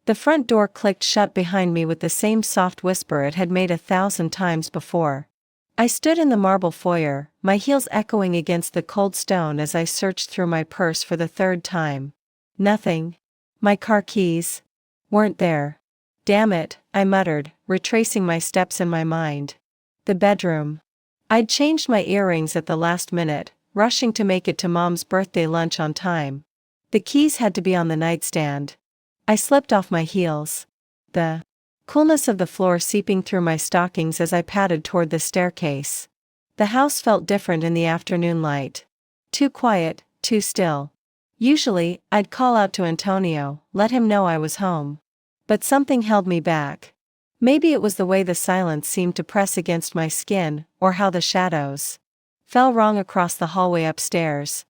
The front door clicked shut behind me with the same soft whisper it had made 1,000 times before. I stood in the marble foyer, my heels echoing against the cold stone as I searched through my purse for the third time. Nothing. My car keys weren't there. Damn it, I muttered, retracing my steps in my mind. The bedroom. I'd changed my earrings at the last minute, rushing to make it to Mom's birthday lunch on time. The keys had to be on the nightstand. I slipped off my heels. The coolness of the floor seeping through my stockings as I padded toward the staircase. The house felt different in the afternoon light. Too quiet, too still. Usually, I'd call out to Antonio, let him know I was home. But something held me back. Maybe it was the way the silence seemed to press against my skin, or how the shadows fell wrong across the hallway upstairs.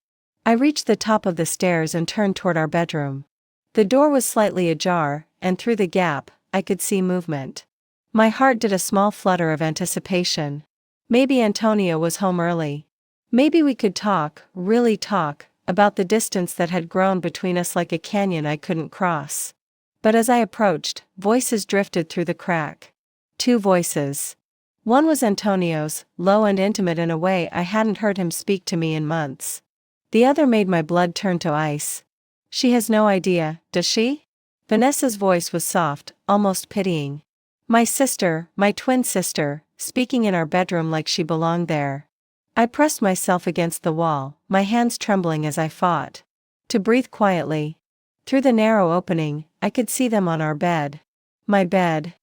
I reached the top of the stairs and turned toward our bedroom. The door was slightly ajar, and through the gap, I could see movement. My heart did a small flutter of anticipation. Maybe Antonio was home early. Maybe we could talk, really talk, about the distance that had grown between us like a canyon I couldn't cross. But as I approached, voices drifted through the crack. 2 voices. One was Antonio's, low and intimate in a way I hadn't heard him speak to me in months. The other made my blood turn to ice. She has no idea, does she? Vanessa's voice was soft, almost pitying. My sister, my twin sister, speaking in our bedroom like she belonged there. I pressed myself against the wall, my hands trembling as I fought to breathe quietly. Through the narrow opening, I could see them on our bed. My bed.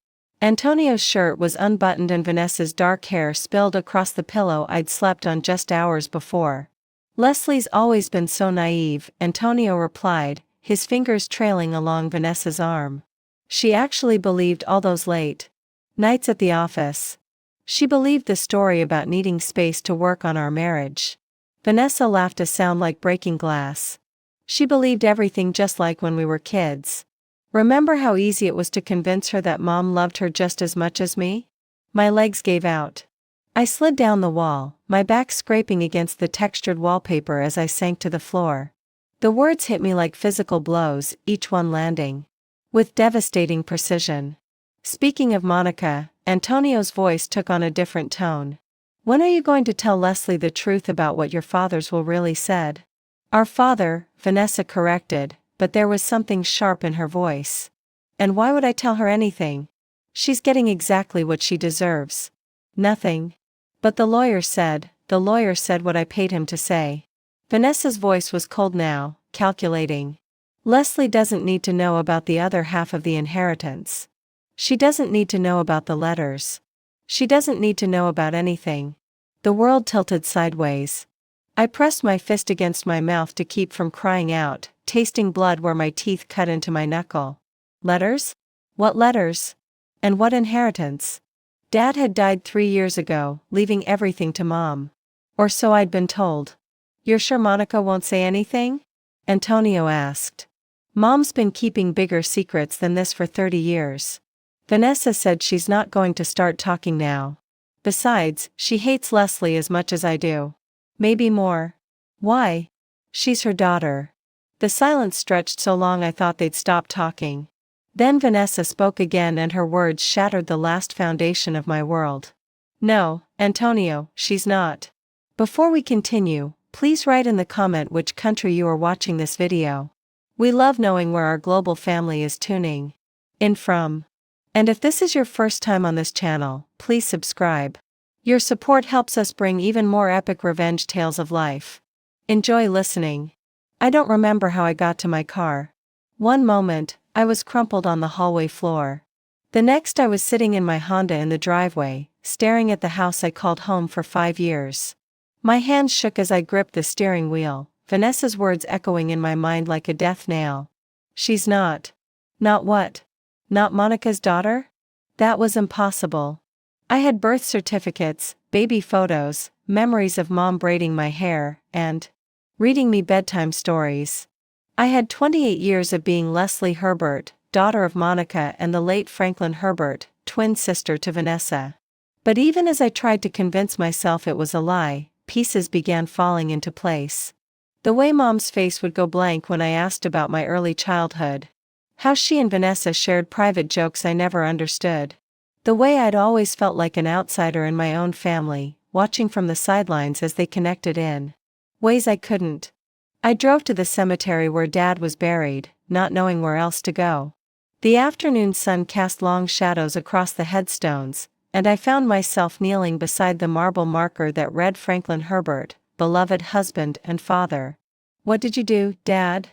Antonio's shirt was unbuttoned and Vanessa's dark hair spilled across the pillow I'd slept on just hours before. Leslie's always been so naive, Antonio replied, his fingers trailing along Vanessa's arm. She actually believed all those late nights at the office. She believed the story about needing space to work on our marriage. Vanessa laughed a sound like breaking glass. She believed everything just like when we were kids. Remember how easy it was to convince her that Mom loved her just as much as me? My legs gave out. I slid down the wall, my back scraping against the textured wallpaper as I sank to the floor. The words hit me like physical blows, each one landing with devastating precision. Speaking of Monica, Antonio's voice took on a different tone. When are you going to tell Leslie the truth about what your fathers will really said? Our father, Vanessa corrected, but there was something sharp in her voice. And why would I tell her anything? She's getting exactly what she deserves. Nothing. But the lawyer said what I paid him to say. Vanessa's voice was cold now, calculating. Leslie doesn't need to know about the other half of the inheritance. She doesn't need to know about the letters. She doesn't need to know about anything. The world tilted sideways. I pressed my fist against my mouth to keep from crying out, tasting blood where my teeth cut into my knuckle. Letters? What letters? And what inheritance? Dad had died 3 years ago, leaving everything to Mom. Or so I'd been told. You're sure Monica won't say anything? Antonio asked. Mom's been keeping bigger secrets than this for 30 years. Vanessa said she's not going to start talking now. Besides, she hates Leslie as much as I do. Maybe more. Why? She's her daughter. The silence stretched so long I thought they'd stop talking. Then Vanessa spoke again and her words shattered the last foundation of my world. No, Antonio, she's not. Before we continue, please write in the comment which country you are watching this video. We love knowing where our global family is tuning in from. And if this is your first time on this channel, please subscribe. Your support helps us bring even more epic revenge tales of life. Enjoy listening. I don't remember how I got to my car. One moment, I was crumpled on the hallway floor. The next I was sitting in my Honda in the driveway, staring at the house I called home for 5 years. My hands shook as I gripped the steering wheel, Vanessa's words echoing in my mind like a death nail. She's not. Not what? Not Monica's daughter? That was impossible. I had birth certificates, baby photos, memories of Mom braiding my hair, and reading me bedtime stories. I had 28 years of being Leslie Herbert, daughter of Monica and the late Franklin Herbert, twin sister to Vanessa. But even as I tried to convince myself it was a lie, pieces began falling into place. The way Mom's face would go blank when I asked about my early childhood. How she and Vanessa shared private jokes I never understood. The way I'd always felt like an outsider in my own family, watching from the sidelines as they connected in ways I couldn't. I drove to the cemetery where Dad was buried, not knowing where else to go. The afternoon sun cast long shadows across the headstones, and I found myself kneeling beside the marble marker that read Franklin Herbert, beloved husband and father. "What did you do, Dad?"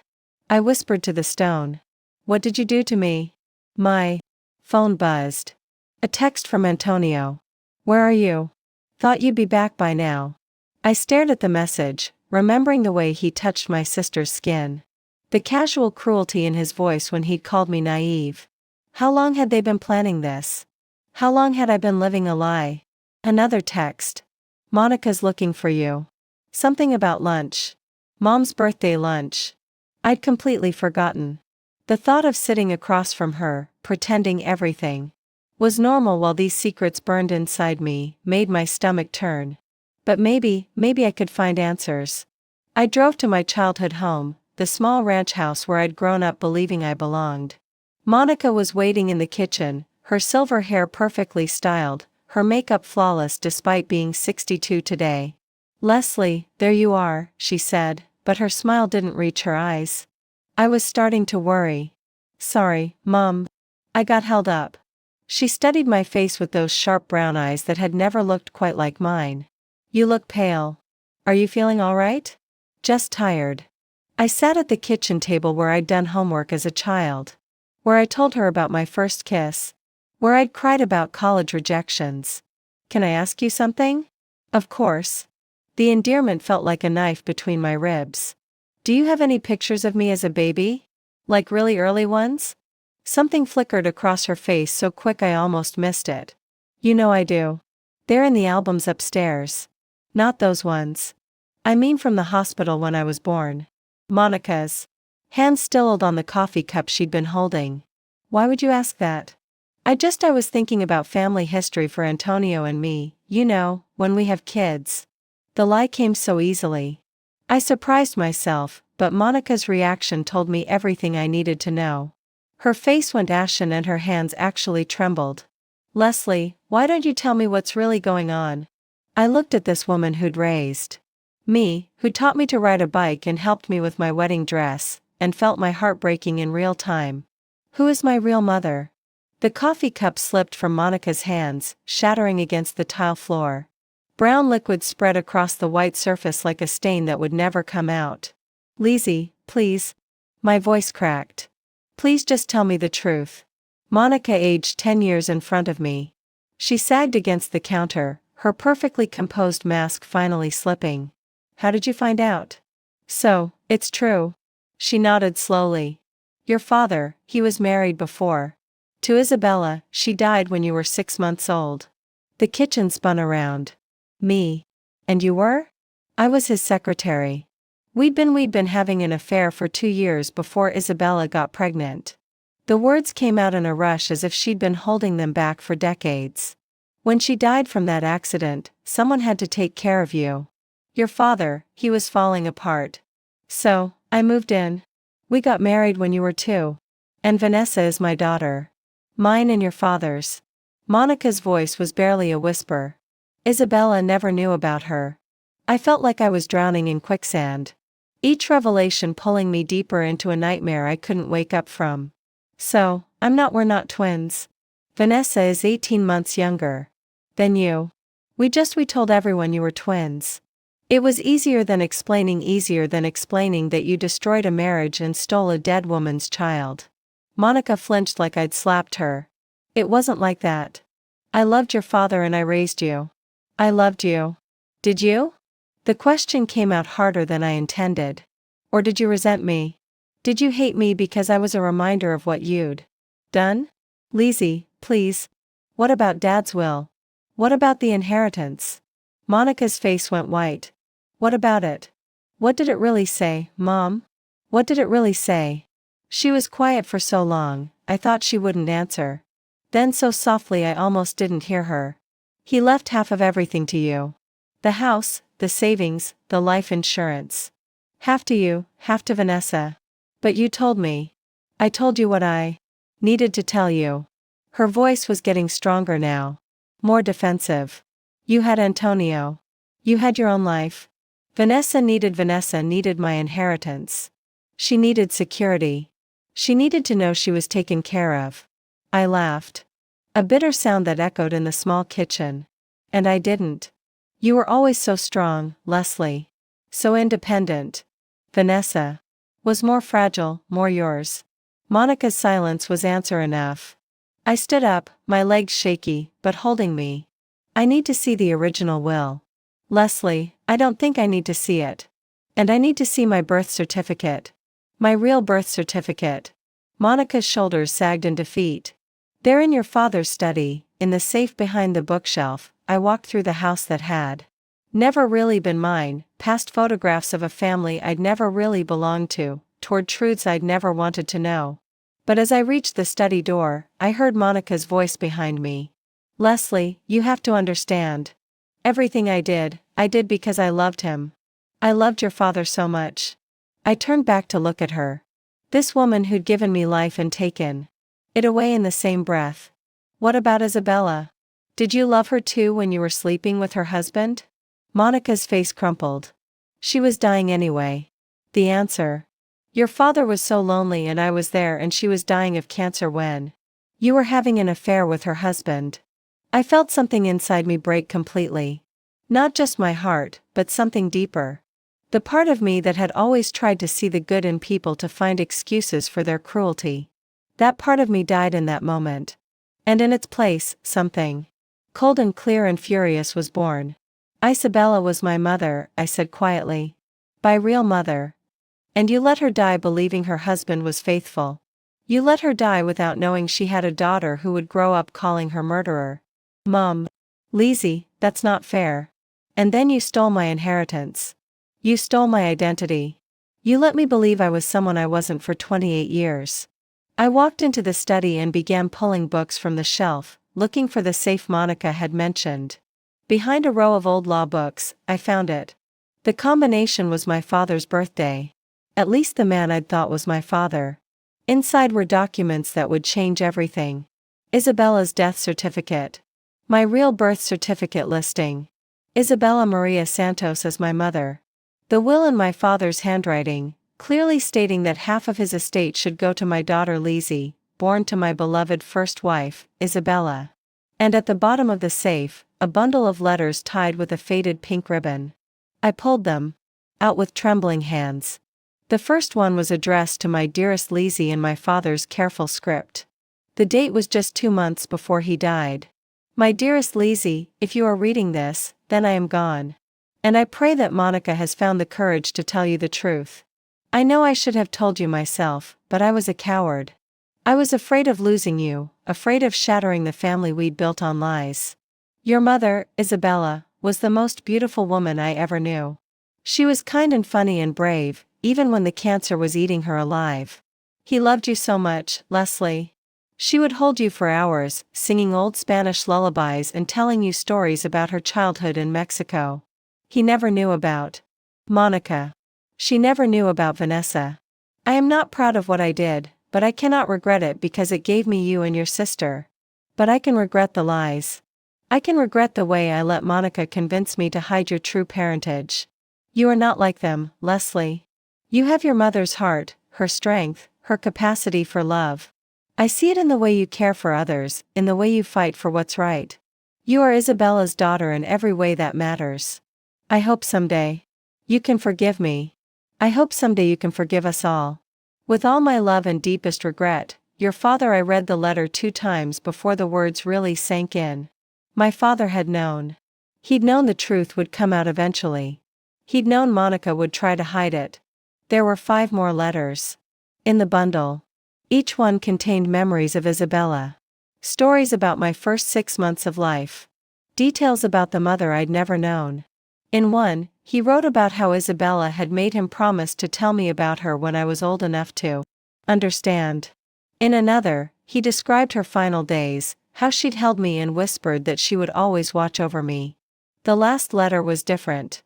I whispered to the stone. "What did you do to me?" My phone buzzed. A text from Antonio. "Where are you? Thought you'd be back by now." I stared at the message, remembering the way he touched my sister's skin. The casual cruelty in his voice when he'd called me naive. How long had they been planning this? How long had I been living a lie? Another text. "Monica's looking for you." Something about lunch. Mom's birthday lunch. I'd completely forgotten. The thought of sitting across from her, pretending everything was normal while these secrets burned inside me, made my stomach turn. But maybe I could find answers. I drove to my childhood home, the small ranch house where I'd grown up believing I belonged. Monica was waiting in the kitchen, her silver hair perfectly styled, her makeup flawless despite being 62 today. "Leslie, there you are," she said, but her smile didn't reach her eyes. I was starting to worry. "Sorry, Mom. I got held up." She studied my face with those sharp brown eyes that had never looked quite like mine. "You look pale. Are you feeling all right?" "Just tired." I sat at the kitchen table where I'd done homework as a child. Where I told her about my first kiss. Where I'd cried about college rejections. "Can I ask you something?" "Of course." The endearment felt like a knife between my ribs. "Do you have any pictures of me as a baby? Like really early ones?" Something flickered across her face so quick I almost missed it. "You know I do. They're in the albums upstairs." "Not those ones. I mean from the hospital when I was born." Monica's hand stilled on the coffee cup she'd been holding. "Why would you ask that?" I was thinking about family history for Antonio and me, you know, when we have kids." The lie came so easily. I surprised myself, but Monica's reaction told me everything I needed to know. Her face went ashen and her hands actually trembled. "Leslie, why don't you tell me what's really going on?" I looked at this woman who'd raised me, who taught me to ride a bike and helped me with my wedding dress, and felt my heart breaking in real time. Who is my real mother? The coffee cup slipped from Monica's hands, shattering against the tile floor. Brown liquid spread across the white surface like a stain that would never come out. "Lizzie, please." My voice cracked. "Please just tell me the truth." Monica aged 10 years in front of me. She sagged against the counter, her perfectly composed mask finally slipping. "How did you find out?" "So, it's true." She nodded slowly. "Your father, he was married before. To Isabella, she died when you were 6 months old." The kitchen spun around. "Me? And you were?" "I was his secretary. We'd been having an affair for 2 years before Isabella got pregnant." The words came out in a rush as if she'd been holding them back for decades. "When she died from that accident, someone had to take care of you. Your father, he was falling apart. So, I moved in. We got married when you were 2. And Vanessa is my daughter. Mine and your father's." Monica's voice was barely a whisper. "Isabella never knew about her." I felt like I was drowning in quicksand. Each revelation pulling me deeper into a nightmare I couldn't wake up from. "So, we're not twins. Vanessa is 18 months younger than you. We told everyone you were twins." It was easier than explaining that you destroyed a marriage and stole a dead woman's child. Monica flinched like I'd slapped her. "It wasn't like that. I loved your father and I raised you." "I loved you." "Did you?" The question came out harder than I intended. "Or did you resent me? Did you hate me because I was a reminder of what you'd done?" "Lizzie, please. What about Dad's will? What about the inheritance?" Monica's face went white. "What about it? What did it really say, Mom? What did it really say?" She was quiet for so long, I thought she wouldn't answer. Then so softly I almost didn't hear her. "He left half of everything to you. The house, the savings, the life insurance. Half to you, half to Vanessa. But you told me." I told you what I needed to tell you. Her voice was getting stronger now. More defensive. You had Antonio. You had your own life. Vanessa needed my inheritance. She needed security. She needed to know she was taken care of. I laughed. A bitter sound that echoed in the small kitchen. And I didn't. You were always so strong, Leslie. So independent. Vanessa was more fragile, more yours. Monica's silence was answer enough. I stood up, my legs shaky, but holding me. I need to see the original will. Leslie, I don't think I need to see it. And I need to see my birth certificate. My real birth certificate. Monica's shoulders sagged in defeat. There in your father's study, in the safe behind the bookshelf, I walked through the house that had never really been mine, past photographs of a family I'd never really belonged to, toward truths I'd never wanted to know. But as I reached the study door, I heard Monica's voice behind me. Leslie, you have to understand. Everything I did because I loved him. I loved your father so much. I turned back to look at her. This woman who'd given me life and taken it away in the same breath. What about Isabella? Did you love her too when you were sleeping with her husband? Monica's face crumpled. She was dying anyway. The answer. Your father was so lonely and I was there and she was dying of cancer when you were having an affair with her husband. I felt something inside me break completely. Not just my heart, but something deeper. The part of me that had always tried to see the good in people to find excuses for their cruelty. That part of me died in that moment. And in its place, something cold and clear and furious was born. Isabella was my mother, I said quietly. My real mother. And you let her die believing her husband was faithful. You let her die without knowing she had a daughter who would grow up calling her murderer. Mom. Lizzie, that's not fair. And then you stole my inheritance. You stole my identity. You let me believe I was someone I wasn't for 28 years. I walked into the study and began pulling books from the shelf, looking for the safe Monica had mentioned. Behind a row of old law books, I found it. The combination was my father's birthday. At least the man I'd thought was my father. Inside were documents that would change everything. Isabella's death certificate. My real birth certificate listing. Isabella Maria Santos as my mother. The will in my father's handwriting, clearly stating that half of his estate should go to my daughter Lizzie, born to my beloved first wife, Isabella. And at the bottom of the safe, a bundle of letters tied with a faded pink ribbon. I pulled them out with trembling hands. The first one was addressed to my dearest Lizzie in my father's careful script. The date was just 2 months before he died. My dearest Lizzie, if you are reading this, then I am gone. And I pray that Monica has found the courage to tell you the truth. I know I should have told you myself, but I was a coward. I was afraid of losing you, afraid of shattering the family we'd built on lies. Your mother, Isabella, was the most beautiful woman I ever knew. She was kind and funny and brave, even when the cancer was eating her alive. He loved you so much, Leslie. She would hold you for hours, singing old Spanish lullabies and telling you stories about her childhood in Mexico. He never knew about Monica. She never knew about Vanessa. I am not proud of what I did, but I cannot regret it because it gave me you and your sister. But I can regret the lies. I can regret the way I let Monica convince me to hide your true parentage. You are not like them, Leslie. You have your mother's heart, her strength, her capacity for love. I see it in the way you care for others, in the way you fight for what's right. You are Isabella's daughter in every way that matters. I hope someday you can forgive me. I hope someday you can forgive us all. With all my love and deepest regret, your father. I read the letter 2 times before the words really sank in. My father had known. He'd known the truth would come out eventually. He'd known Monica would try to hide it. There were 5 more letters in the bundle. Each one contained memories of Isabella. Stories about my first 6 months of life. Details about the mother I'd never known. In one, he wrote about how Isabella had made him promise to tell me about her when I was old enough to understand. In another, he described her final days, how she'd held me and whispered that she would always watch over me. The last letter was different.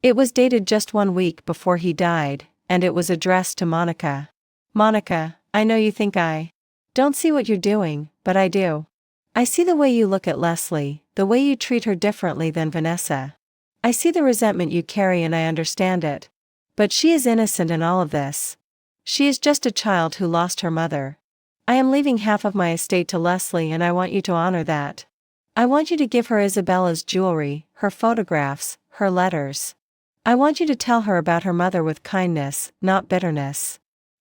It was dated just 1 week before he died, and it was addressed to Monica. Monica, I know you think I don't see what you're doing, but I do. I see the way you look at Leslie, the way you treat her differently than Vanessa. I see the resentment you carry and I understand it. But she is innocent in all of this. She is just a child who lost her mother. I am leaving half of my estate to Leslie and I want you to honor that. I want you to give her Isabella's jewelry, her photographs, her letters. I want you to tell her about her mother with kindness, not bitterness.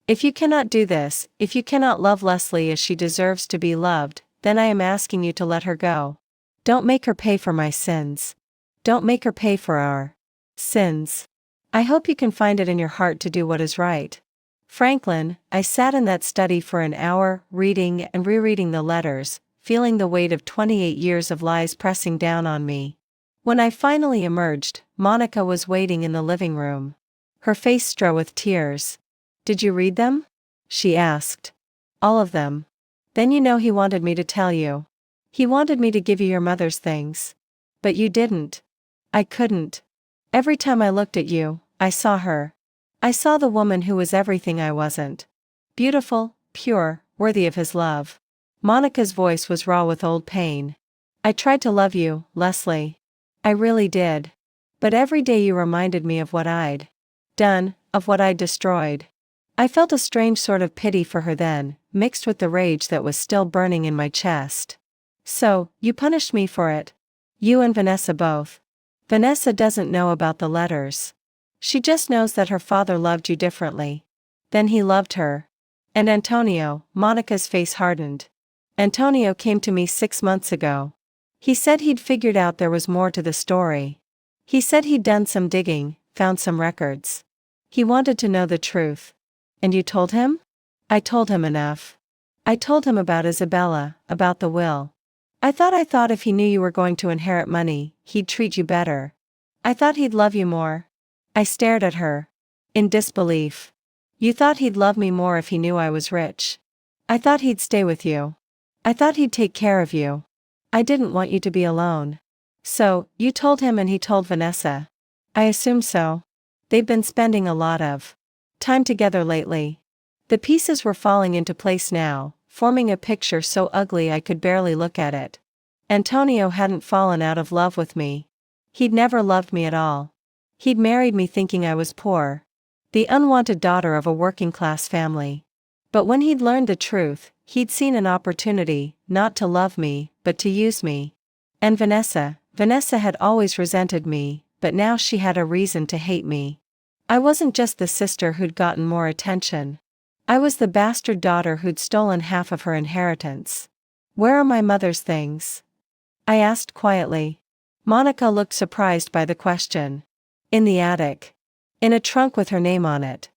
If you cannot do this, if you cannot love Leslie as she deserves to be loved, then I am asking you to let her go. Don't make her pay for my sins. Don't make her pay for our sins. I hope you can find it in your heart to do what is right. Franklin, I sat in that study for an hour, reading and rereading the letters, feeling the weight of 28 years of lies pressing down on me. When I finally emerged, Monica was waiting in the living room. Her face strewn with tears. Did you read them? She asked. All of them. Then you know he wanted me to tell you. He wanted me to give you your mother's things. But you didn't. I couldn't. Every time I looked at you, I saw her. I saw the woman who was everything I wasn't. Beautiful, pure, worthy of his love. Monica's voice was raw with old pain. I tried to love you, Leslie. I really did. But every day you reminded me of what I'd done, of what I'd destroyed. I felt a strange sort of pity for her then, mixed with the rage that was still burning in my chest. So, you punished me for it. You and Vanessa both. Vanessa doesn't know about the letters. She just knows that her father loved you differently. Then he loved her. And Antonio, Monica's face hardened. Antonio came to me 6 months ago. He said he'd figured out there was more to the story. He said he'd done some digging, found some records. He wanted to know the truth. And you told him? I told him enough. I told him about Isabella, about the will. I thought if he knew you were going to inherit money, he'd treat you better. I thought he'd love you more. I stared at her. In disbelief. You thought he'd love me more if he knew I was rich. I thought he'd stay with you. I thought he'd take care of you. I didn't want you to be alone. So, you told him and he told Vanessa. I assumed so. They've been spending a lot of time together lately. The pieces were falling into place now, forming a picture so ugly I could barely look at it. Antonio hadn't fallen out of love with me. He'd never loved me at all. He'd married me thinking I was poor. The unwanted daughter of a working-class family. But when he'd learned the truth, he'd seen an opportunity, not to love me, but to use me. And Vanessa had always resented me, but now she had a reason to hate me. I wasn't just the sister who'd gotten more attention. I was the bastard daughter who'd stolen half of her inheritance. Where are my mother's things? I asked quietly. Monica looked surprised by the question. In the attic. In a trunk with her name on it.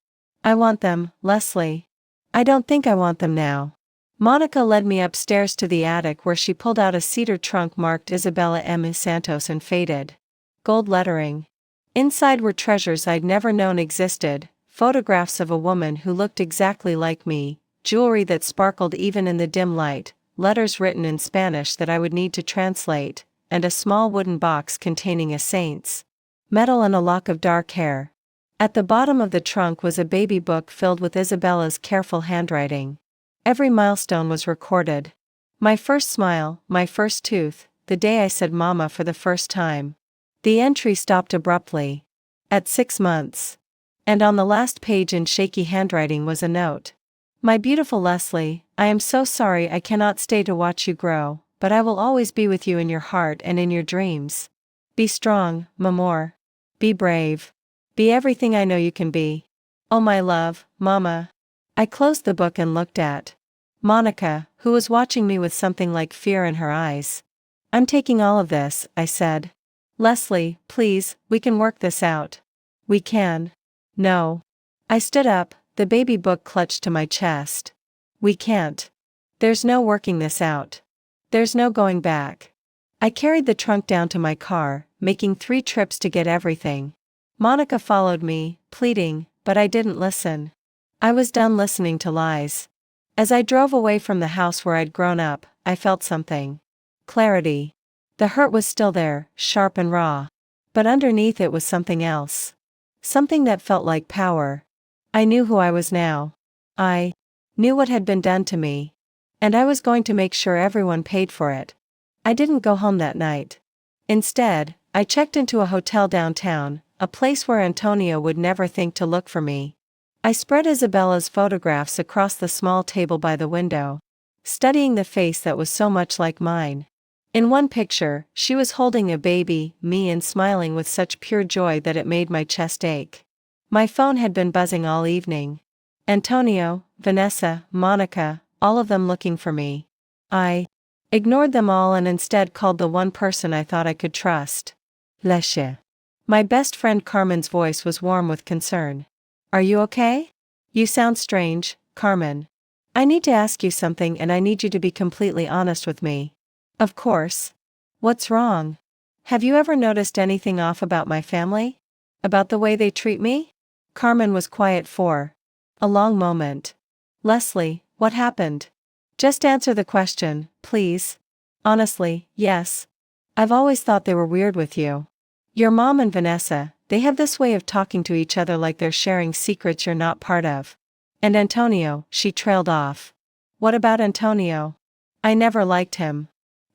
I want them, Leslie. I don't think I want them now. Monica led me upstairs to the attic where she pulled out a cedar trunk marked Isabella M. Santos in faded gold lettering. Inside were treasures I'd never known existed, photographs of a woman who looked exactly like me, jewelry that sparkled even in the dim light, letters written in Spanish that I would need to translate, and a small wooden box containing a saint's medal and a lock of dark hair. At the bottom of the trunk was a baby book filled with Isabella's careful handwriting. Every milestone was recorded. My first smile, my first tooth, the day I said mama for the first time. The entry stopped abruptly. At 6 months. And on the last page in shaky handwriting was a note. My beautiful Leslie, I am so sorry I cannot stay to watch you grow, but I will always be with you in your heart and in your dreams. Be strong, m'amour. Be brave. Be everything I know you can be. Oh my love, Mama. I closed the book and looked at Monica, who was watching me with something like fear in her eyes. I'm taking all of this, I said. Leslie, please, we can work this out. We can. No. I stood up, the baby book clutched to my chest. We can't. There's no working this out. There's no going back. I carried the trunk down to my car, making 3 trips to get everything. Monica followed me, pleading, but I didn't listen. I was done listening to lies. As I drove away from the house where I'd grown up, I felt something. Clarity. The hurt was still there, sharp and raw. But underneath it was something else. Something that felt like power. I knew who I was now. I knew what had been done to me. And I was going to make sure everyone paid for it. I didn't go home that night. Instead, I checked into a hotel downtown, a place where Antonio would never think to look for me. I spread Isabella's photographs across the small table by the window, studying the face that was so much like mine. In one picture, she was holding a baby, me, and smiling with such pure joy that it made my chest ache. My phone had been buzzing all evening. Antonio, Vanessa, Monica, all of them looking for me. I ignored them all and instead called the one person I thought I could trust. Lesche. My best friend Carmen's voice was warm with concern. Are you okay? You sound strange, Carmen. I need to ask you something and I need you to be completely honest with me. Of course. What's wrong? Have you ever noticed anything off about my family? About the way they treat me? Carmen was quiet for a long moment. Leslie, what happened? Just answer the question, please. Honestly, yes. I've always thought they were weird with you. Your mom and Vanessa, they have this way of talking to each other like they're sharing secrets you're not part of. And Antonio, she trailed off. What about Antonio? I never liked him.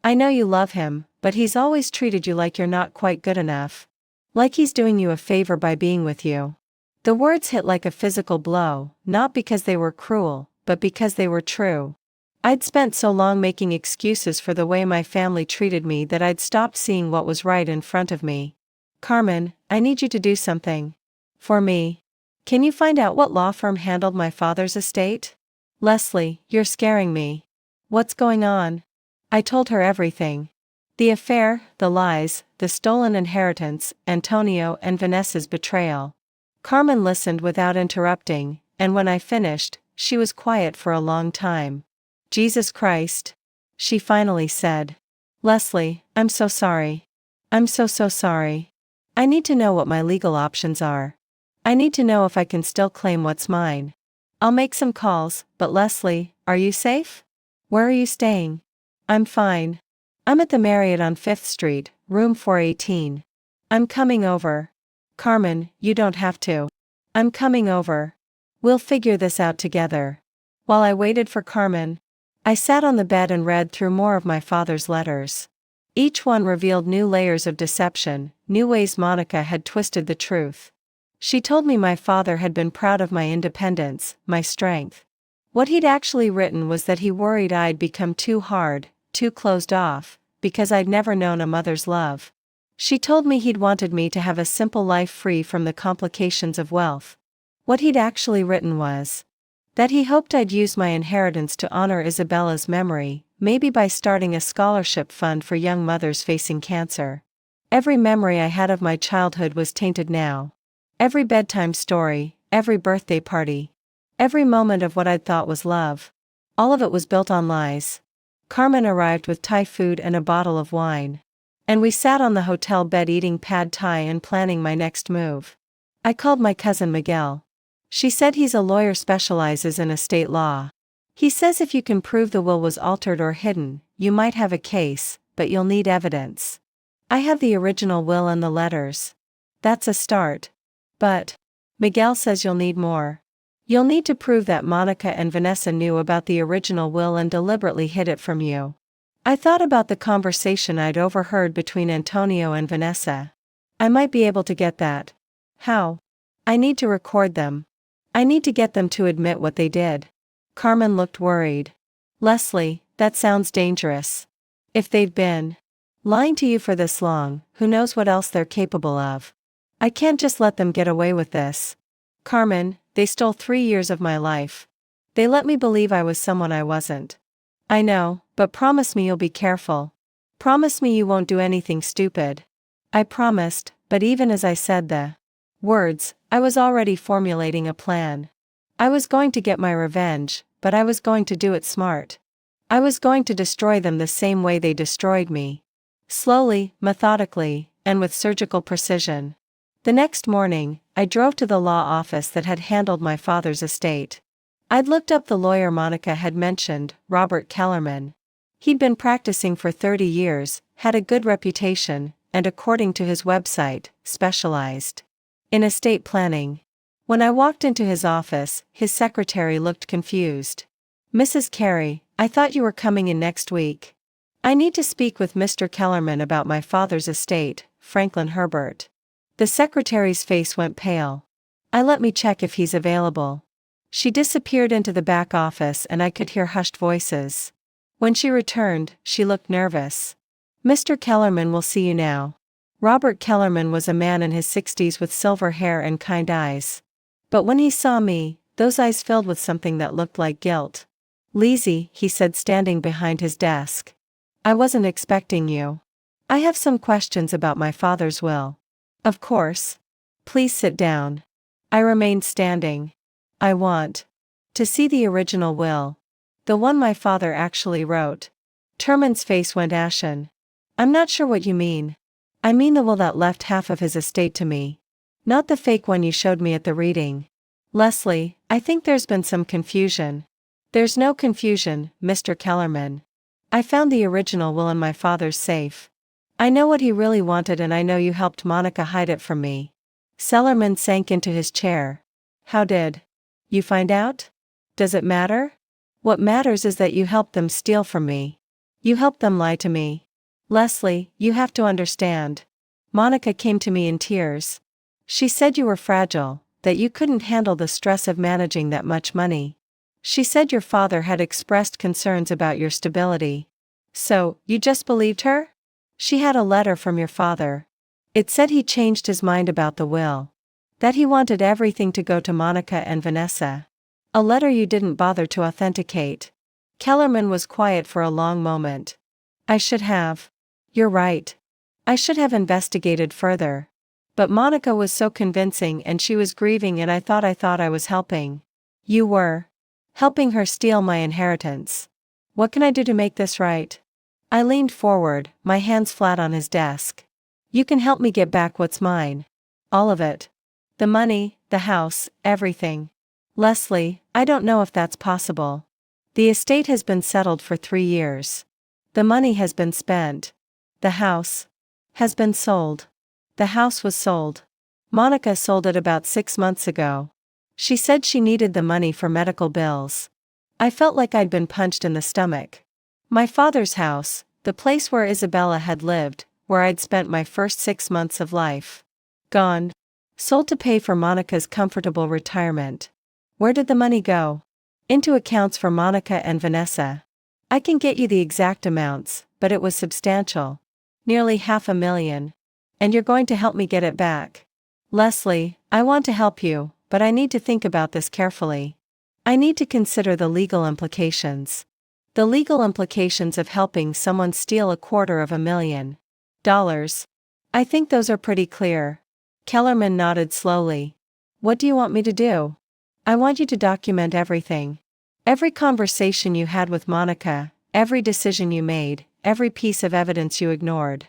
I know you love him, but he's always treated you like you're not quite good enough. Like he's doing you a favor by being with you. The words hit like a physical blow, not because they were cruel, but because they were true. I'd spent so long making excuses for the way my family treated me that I'd stopped seeing what was right in front of me. Carmen, I need you to do something. For me. Can you find out what law firm handled my father's estate? Leslie, you're scaring me. What's going on? I told her everything. The affair, the lies, the stolen inheritance, Antonio and Vanessa's betrayal. Carmen listened without interrupting, and when I finished, she was quiet for a long time. Jesus Christ. She finally said. Leslie, I'm so sorry. I'm so sorry. I need to know what my legal options are. I need to know if I can still claim what's mine. I'll make some calls, but Leslie, are you safe? Where are you staying? I'm fine. I'm at the Marriott on 5th Street, room 418. I'm coming over. Carmen, you don't have to. I'm coming over. We'll figure this out together. While I waited for Carmen, I sat on the bed and read through more of my father's letters. Each one revealed new layers of deception, new ways Monica had twisted the truth. She told me my father had been proud of my independence, my strength. What he'd actually written was that he worried I'd become too hard, too closed off, because I'd never known a mother's love. She told me he'd wanted me to have a simple life free from the complications of wealth. What he'd actually written was that he hoped I'd use my inheritance to honor Isabella's memory, maybe by starting a scholarship fund for young mothers facing cancer. Every memory I had of my childhood was tainted now. Every bedtime story, every birthday party, every moment of what I'd thought was love. All of it was built on lies. Carmen arrived with Thai food and a bottle of wine. And we sat on the hotel bed eating pad Thai and planning my next move. I called my cousin Miguel. She said he's a lawyer specializes in estate law. He says if you can prove the will was altered or hidden, you might have a case, but you'll need evidence. I have the original will and the letters. That's a start. But Miguel says you'll need more. You'll need to prove that Monica and Vanessa knew about the original will and deliberately hid it from you. I thought about the conversation I'd overheard between Antonio and Vanessa. I might be able to get that. How? I need to record them. I need to get them to admit what they did. Carmen looked worried. Leslie, that sounds dangerous. If they've been lying to you for this long, who knows what else they're capable of? I can't just let them get away with this. Carmen, they stole 3 years of my life. They let me believe I was someone I wasn't. I know, but promise me you'll be careful. Promise me you won't do anything stupid. I promised, but even as I said the words, I was already formulating a plan. I was going to get my revenge, but I was going to do it smart. I was going to destroy them the same way they destroyed me. Slowly, methodically, and with surgical precision. The next morning, I drove to the law office that had handled my father's estate. I'd looked up the lawyer Monica had mentioned, Robert Kellerman. He'd been practicing for 30 years, had a good reputation, and according to his website, specialized in estate planning. When I walked into his office, his secretary looked confused. Mrs. Carey, I thought you were coming in next week. I need to speak with Mr. Kellerman about my father's estate, Franklin Herbert. The secretary's face went pale. Let me check if he's available. She disappeared into the back office and I could hear hushed voices. When she returned, she looked nervous. Mr. Kellerman will see you now. Robert Kellerman was a man in his 60s with silver hair and kind eyes. But when he saw me, those eyes filled with something that looked like guilt. Lizzie, he said, standing behind his desk. I wasn't expecting you. I have some questions about my father's will. Of course. Please sit down. I remained standing. I want to see the original will. The one my father actually wrote. Terman's face went ashen. I'm not sure what you mean. I mean the will that left half of his estate to me. Not the fake one you showed me at the reading. Leslie, I think there's been some confusion. There's no confusion, Mr. Kellerman. I found the original will in my father's safe. I know what he really wanted and I know you helped Monica hide it from me. Sellerman sank into his chair. How did you find out? Does it matter? What matters is that you helped them steal from me. You helped them lie to me. Leslie, you have to understand. Monica came to me in tears. She said you were fragile, that you couldn't handle the stress of managing that much money. She said your father had expressed concerns about your stability. So, you just believed her? She had a letter from your father. It said he changed his mind about the will. That he wanted everything to go to Monica and Vanessa. A letter you didn't bother to authenticate. Kellerman was quiet for a long moment. I should have. You're right. I should have investigated further. But Monica was so convincing and she was grieving and I thought I was helping. You were. Helping her steal my inheritance. What can I do to make this right? I leaned forward, my hands flat on his desk. You can help me get back what's mine. All of it. The money, the house, everything. Leslie, I don't know if that's possible. The estate has been settled for 3 years. The money has been spent. The house has been sold. The house was sold. Monica sold it about 6 months ago. She said she needed the money for medical bills. I felt like I'd been punched in the stomach. My father's house, the place where Isabella had lived, where I'd spent my first 6 months of life. Gone. Sold to pay for Monica's comfortable retirement. Where did the money go? Into accounts for Monica and Vanessa. I can get you the exact amounts, but it was substantial. Nearly $500,000. And you're going to help me get it back. Leslie, I want to help you, but I need to think about this carefully. I need to consider the legal implications. The legal implications of helping someone steal $250,000. I think those are pretty clear. Kellerman nodded slowly. What do you want me to do? I want you to document everything. Every conversation you had with Monica, every decision you made, every piece of evidence you ignored.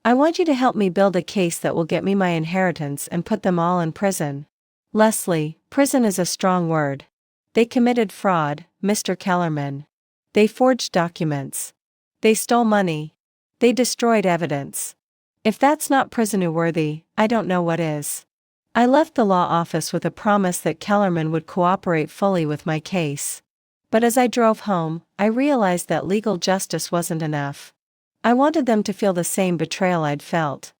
I want you to help me build a case that will get me my inheritance and put them all in prison. Leslie, prison is a strong word. They committed fraud, Mr. Kellerman. They forged documents. They stole money. They destroyed evidence. If that's not prison-worthy, I don't know what is. I left the law office with a promise that Kellerman would cooperate fully with my case. But as I drove home, I realized that legal justice wasn't enough. I wanted them to feel the same betrayal I'd felt.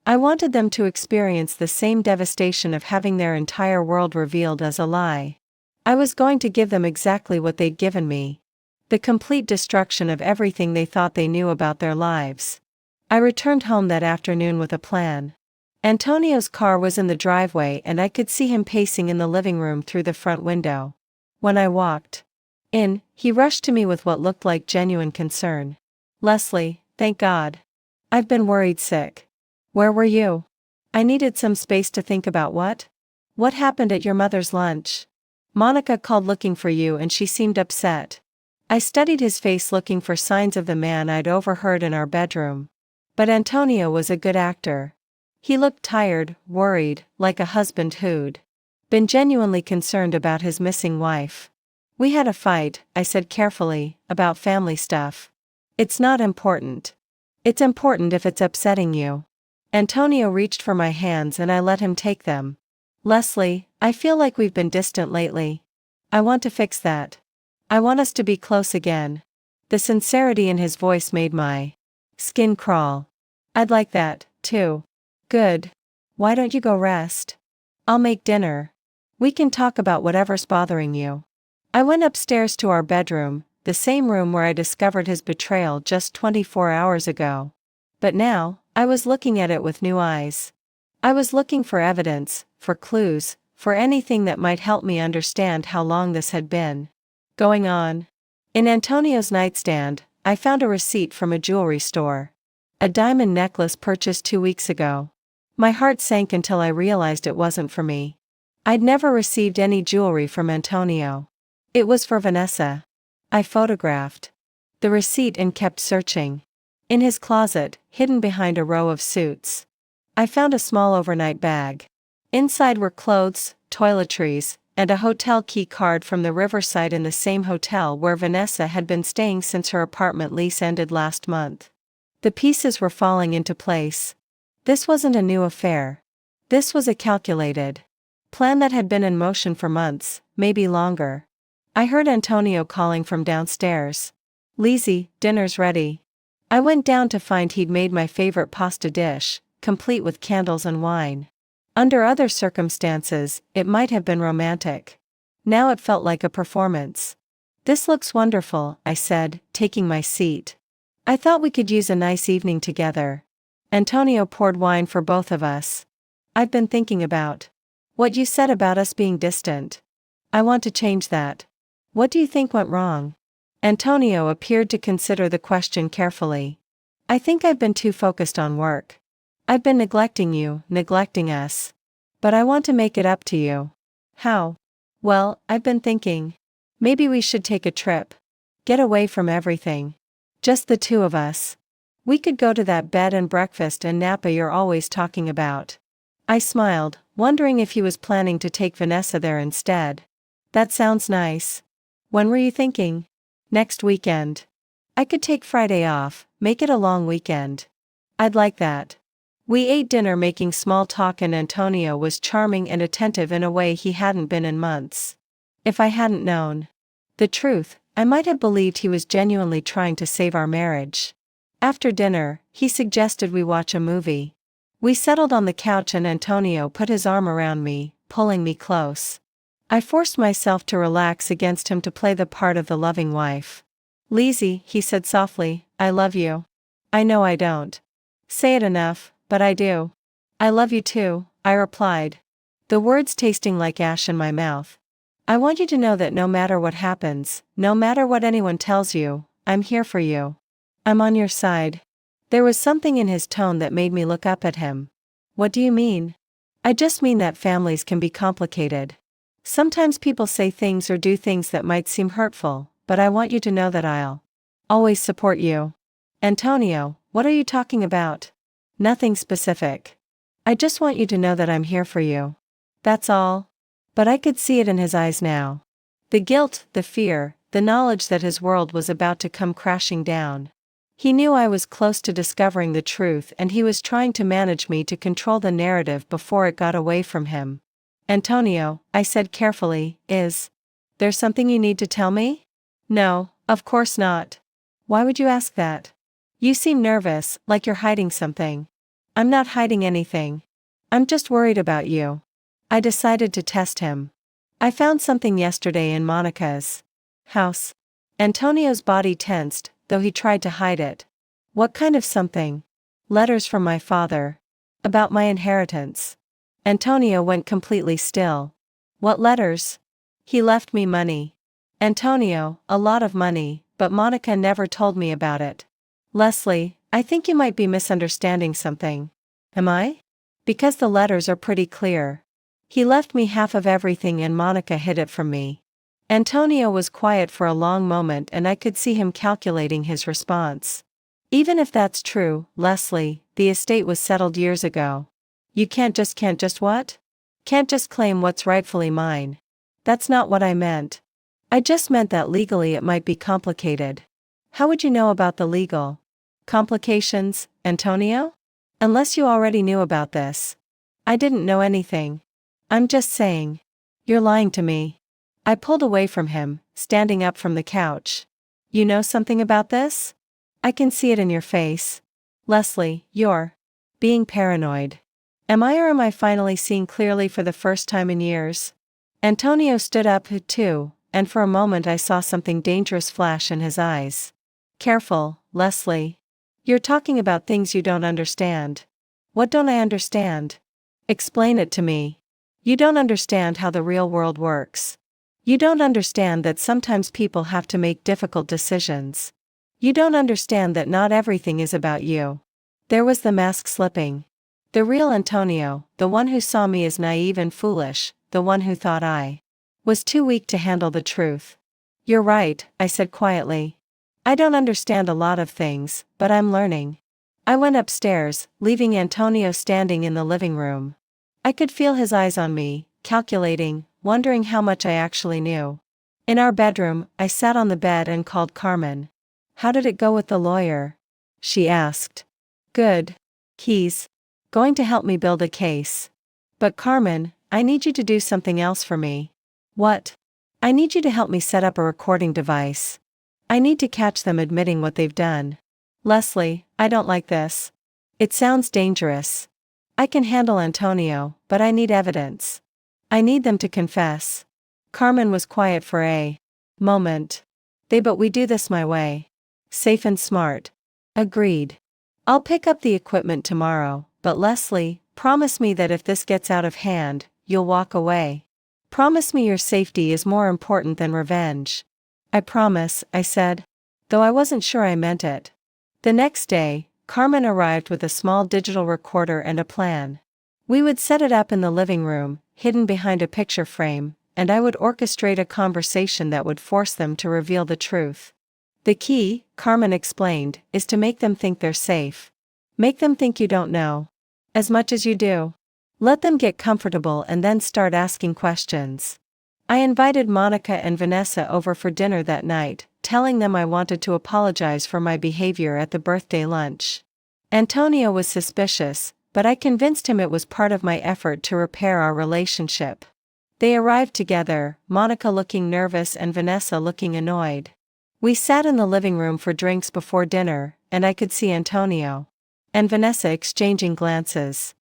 I wanted them to experience the same devastation of having their entire world revealed as a lie. I was going to give them exactly what they'd given me. The complete destruction of everything they thought they knew about their lives. I returned home that afternoon with a plan. Antonio's car was in the driveway and I could see him pacing in the living room through the front window. When I walked in, he rushed to me with what looked like genuine concern. Leslie, thank God. I've been worried sick. Where were you? I needed some space to think about what? What happened at your mother's lunch? Monica called looking for you and she seemed upset. I studied his face looking for signs of the man I'd overheard in our bedroom. But Antonio was a good actor. He looked tired, worried, like a husband who'd been genuinely concerned about his missing wife. We had a fight, I said carefully, about family stuff. It's not important. It's important if it's upsetting you. Antonio reached for my hands and I let him take them. Leslie, I feel like we've been distant lately. I want to fix that. I want us to be close again. The sincerity in his voice made my skin crawl. I'd like that, too. Good. Why don't you go rest? I'll make dinner. We can talk about whatever's bothering you. I went upstairs to our bedroom, the same room where I discovered his betrayal just 24 hours ago. But now, I was looking at it with new eyes. I was looking for evidence, for clues, for anything that might help me understand how long this had been going on. In Antonio's nightstand, I found a receipt from a jewelry store. A diamond necklace purchased 2 weeks ago. My heart sank until I realized it wasn't for me. I'd never received any jewelry from Antonio. It was for Vanessa. I photographed the receipt and kept searching. In his closet, hidden behind a row of suits, I found a small overnight bag. Inside were clothes, toiletries, and a hotel key card from the Riverside in the same hotel where Vanessa had been staying since her apartment lease ended last month. The pieces were falling into place. This wasn't a new affair. This was a calculated plan that had been in motion for months, maybe longer. I heard Antonio calling from downstairs. "Lizzie, dinner's ready." I went down to find he'd made my favorite pasta dish, complete with candles and wine. Under other circumstances, it might have been romantic. Now it felt like a performance. "This looks wonderful," I said, taking my seat. "I thought we could use a nice evening together." Antonio poured wine for both of us. "I've been thinking about what you said about us being distant. I want to change that." "What do you think went wrong?" Antonio appeared to consider the question carefully. "I think I've been too focused on work. I've been neglecting you, neglecting us. But I want to make it up to you." "How?" "Well, I've been thinking. Maybe we should take a trip. Get away from everything. Just the two of us. We could go to that bed and breakfast and Napa you're always talking about." I smiled, wondering if he was planning to take Vanessa there instead. "That sounds nice. When were you thinking?" "Next weekend. I could take Friday off, make it a long weekend." "I'd like that." We ate dinner making small talk and Antonio was charming and attentive in a way he hadn't been in months. If I hadn't known the truth, I might have believed he was genuinely trying to save our marriage. After dinner, he suggested we watch a movie. We settled on the couch and Antonio put his arm around me, pulling me close. I forced myself to relax against him to play the part of the loving wife. "Lizzie," he said softly, "I love you." "I know I don't say it enough, but I do." "I love you too," I replied, the words tasting like ash in my mouth. "I want you to know that no matter what happens, no matter what anyone tells you, I'm here for you. I'm on your side." There was something in his tone that made me look up at him. "What do you mean?" "I just mean that families can be complicated. Sometimes people say things or do things that might seem hurtful, but I want you to know that I'll always support you." "Antonio, what are you talking about?" "Nothing specific. I just want you to know that I'm here for you. That's all." But I could see it in his eyes now. The guilt, the fear, the knowledge that his world was about to come crashing down. He knew I was close to discovering the truth and he was trying to manage me to control the narrative before it got away from him. "Antonio," I said carefully, "is there something you need to tell me?" "No, of course not." "Why would you ask that? You seem nervous, like you're hiding something." "I'm not hiding anything. I'm just worried about you." I decided to test him. "I found something yesterday in Monica's house." Antonio's body tensed, though he tried to hide it. "What kind of something?" "Letters from my father. About my inheritance." Antonio went completely still. "What letters?" "He left me money." "Antonio, a lot of money, but Monica never told me about it." "Leslie, I think you might be misunderstanding something." "Am I?" "Because the letters are pretty clear. He left me half of everything and Monica hid it from me." Antonio was quiet for a long moment and I could see him calculating his response. "Even if that's true, Leslie, the estate was settled years ago. You can't just what?" "Can't just claim what's rightfully mine." "That's not what I meant. I just meant that legally it might be complicated." "How would you know about the legal complications, Antonio? Unless you already knew about this." "I didn't know anything." "I'm just saying." "You're lying to me." I pulled away from him, standing up from the couch. You know something about this? I can see it in your face. Leslie, you're being paranoid. Am I, or am I finally seeing clearly for the first time in years? Antonio stood up too, and for a moment I saw something dangerous flash in his eyes. Careful, Leslie. You're talking about things you don't understand. What don't I understand? Explain it to me. You don't understand how the real world works. You don't understand that sometimes people have to make difficult decisions. You don't understand that not everything is about you. There was the mask slipping. The real Antonio, the one who saw me as naive and foolish, the one who thought I was too weak to handle the truth. You're right, I said quietly. I don't understand a lot of things, but I'm learning. I went upstairs, leaving Antonio standing in the living room. I could feel his eyes on me, calculating, wondering how much I actually knew. In our bedroom, I sat on the bed and called Carmen. How did it go with the lawyer? She asked. Good. He's going to help me build a case. But Carmen, I need you to do something else for me. What? I need you to help me set up a recording device. I need to catch them admitting what they've done. Leslie, I don't like this. It sounds dangerous. I can handle Antonio, but I need evidence. I need them to confess. Carmen was quiet for a moment. But we do this my way. Safe and smart. Agreed. I'll pick up the equipment tomorrow, but Leslie, promise me that if this gets out of hand, you'll walk away. Promise me your safety is more important than revenge. I promise, I said. Though I wasn't sure I meant it. The next day, Carmen arrived with a small digital recorder and a plan. We would set it up in the living room, hidden behind a picture frame, and I would orchestrate a conversation that would force them to reveal the truth. The key, Carmen explained, is to make them think they're safe. Make them think you don't know as much as you do. Let them get comfortable and then start asking questions. I invited Monica and Vanessa over for dinner that night, telling them I wanted to apologize for my behavior at the birthday lunch. Antonio was suspicious, but I convinced him it was part of my effort to repair our relationship. They arrived together, Monica looking nervous and Vanessa looking annoyed. We sat in the living room for drinks before dinner, and I could see Antonio and Vanessa exchanging glances.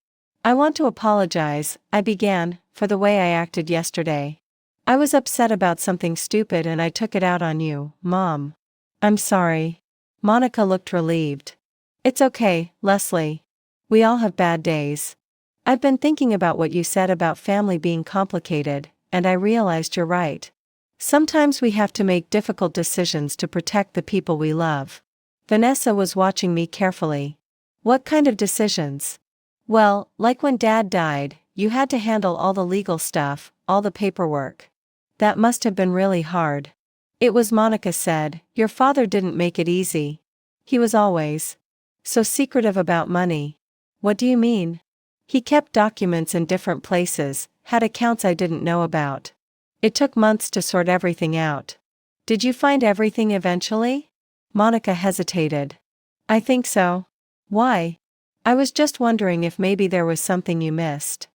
I want to apologize, I began, for the way I acted yesterday. I was upset about something stupid and I took it out on you, Mom. I'm sorry. Monica looked relieved. It's okay, Leslie. We all have bad days. I've been thinking about what you said about family being complicated, and I realized you're right. Sometimes we have to make difficult decisions to protect the people we love. Vanessa was watching me carefully. What kind of decisions? Well, like when Dad died, you had to handle all the legal stuff, all the paperwork. That must have been really hard. It was, Monica said. Your father didn't make it easy. He was always so secretive about money. What do you mean? He kept documents in different places, had accounts I didn't know about. It took months to sort everything out. Did you find everything eventually? Monica hesitated. I think so. Why? I was just wondering if maybe there was something you missed.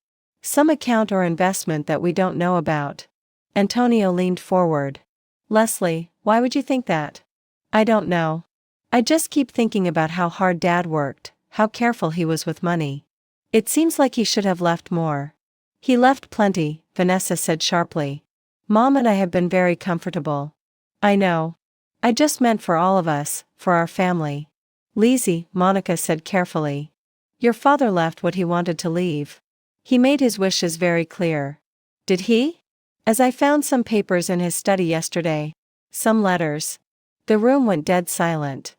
Some account or investment that we don't know about. Antonio leaned forward. Leslie, why would you think that? I don't know. I just keep thinking about how hard Dad worked, how careful he was with money. It seems like he should have left more. He left plenty, Vanessa said sharply. Mom and I have been very comfortable. I know. I just meant for all of us, for our family. Lizzie, Monica said carefully. Your father left what he wanted to leave. He made his wishes very clear. Did he? As I found some papers in his study yesterday. Some letters. The room went dead silent.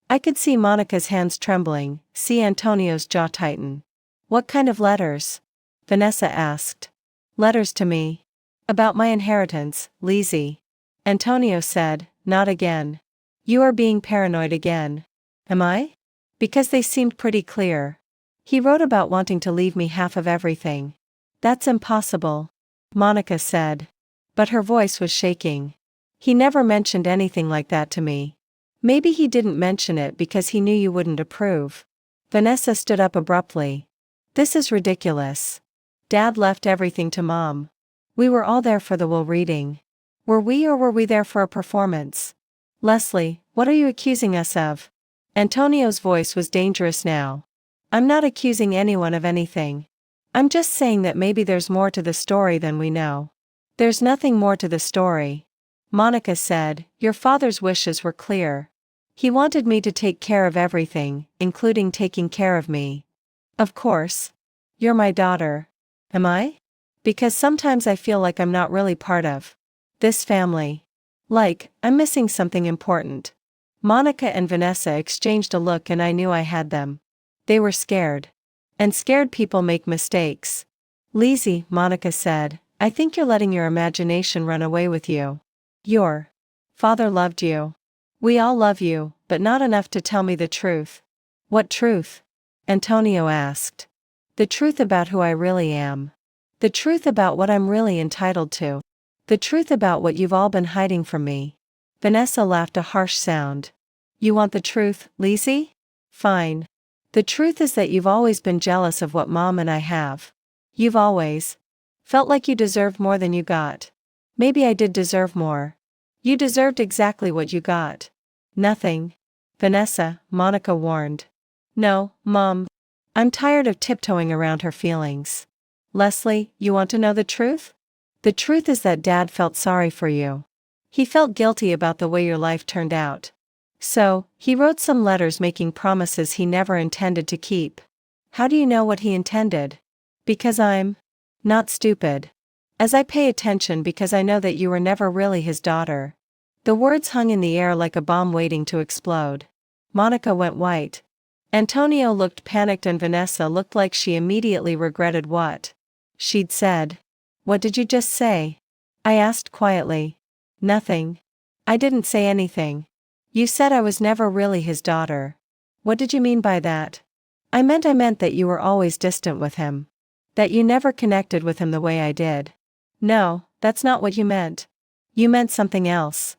I could see Monica's hands trembling, see Antonio's jaw tighten. What kind of letters? Vanessa asked. Letters to me. About my inheritance, Lizzie. Antonio said, not again. You are being paranoid again. Am I? Because they seemed pretty clear. He wrote about wanting to leave me half of everything. That's impossible, Monica said. But her voice was shaking. He never mentioned anything like that to me. Maybe he didn't mention it because he knew you wouldn't approve. Vanessa stood up abruptly. This is ridiculous. Dad left everything to Mom. We were all there for the will reading. Were we there for a performance? Leslie, what are you accusing us of? Antonio's voice was dangerous now. I'm not accusing anyone of anything. I'm just saying that maybe there's more to the story than we know. There's nothing more to the story, Monica said. Your father's wishes were clear. He wanted me to take care of everything, including taking care of me. Of course. You're my daughter. Am I? Because sometimes I feel like I'm not really part of this family. Like, I'm missing something important. Monica and Vanessa exchanged a look and I knew I had them. They were scared. And scared people make mistakes. Lizzie, Monica said, I think you're letting your imagination run away with you. Your father loved you. We all love you, but not enough to tell me the truth. What truth? Antonio asked. The truth about who I really am. The truth about what I'm really entitled to. The truth about what you've all been hiding from me. Vanessa laughed a harsh sound. You want the truth, Lizzie? Fine. The truth is that you've always been jealous of what Mom and I have. You've always felt like you deserved more than you got. Maybe I did deserve more. You deserved exactly what you got. Nothing. Vanessa, Monica warned. No, Mom. I'm tired of tiptoeing around her feelings. Leslie, you want to know the truth? The truth is that Dad felt sorry for you. He felt guilty about the way your life turned out. So, he wrote some letters making promises he never intended to keep. How do you know what he intended? Because I'm not stupid. As I pay attention because I know that you were never really his daughter. The words hung in the air like a bomb waiting to explode. Monica went white. Antonio looked panicked and Vanessa looked like she immediately regretted what she'd said. What did you just say? I asked quietly. Nothing. I didn't say anything. You said I was never really his daughter. What did you mean by that? I meant that you were always distant with him. That you never connected with him the way I did. No, that's not what you meant. You meant something else.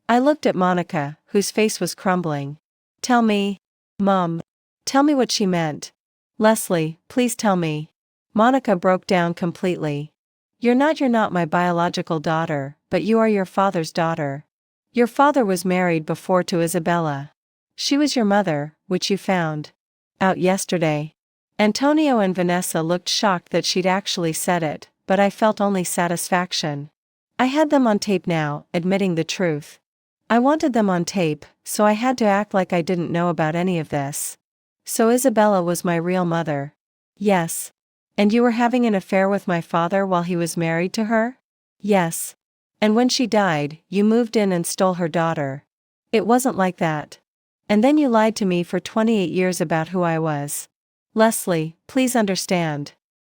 I looked at Monica, whose face was crumbling. Tell me, Mom. Tell me what she meant. Leslie, please tell me. Monica broke down completely. You're not my biological daughter, but you are your father's daughter. Your father was married before to Isabella. She was your mother, which you found out yesterday. Antonio and Vanessa looked shocked that she'd actually said it, but I felt only satisfaction. I had them on tape now, admitting the truth. I wanted them on tape, so I had to act like I didn't know about any of this. So Isabella was my real mother. Yes. And you were having an affair with my father while he was married to her? Yes. And when she died, you moved in and stole her daughter. It wasn't like that. And then you lied to me for 28 years about who I was. Leslie, please understand.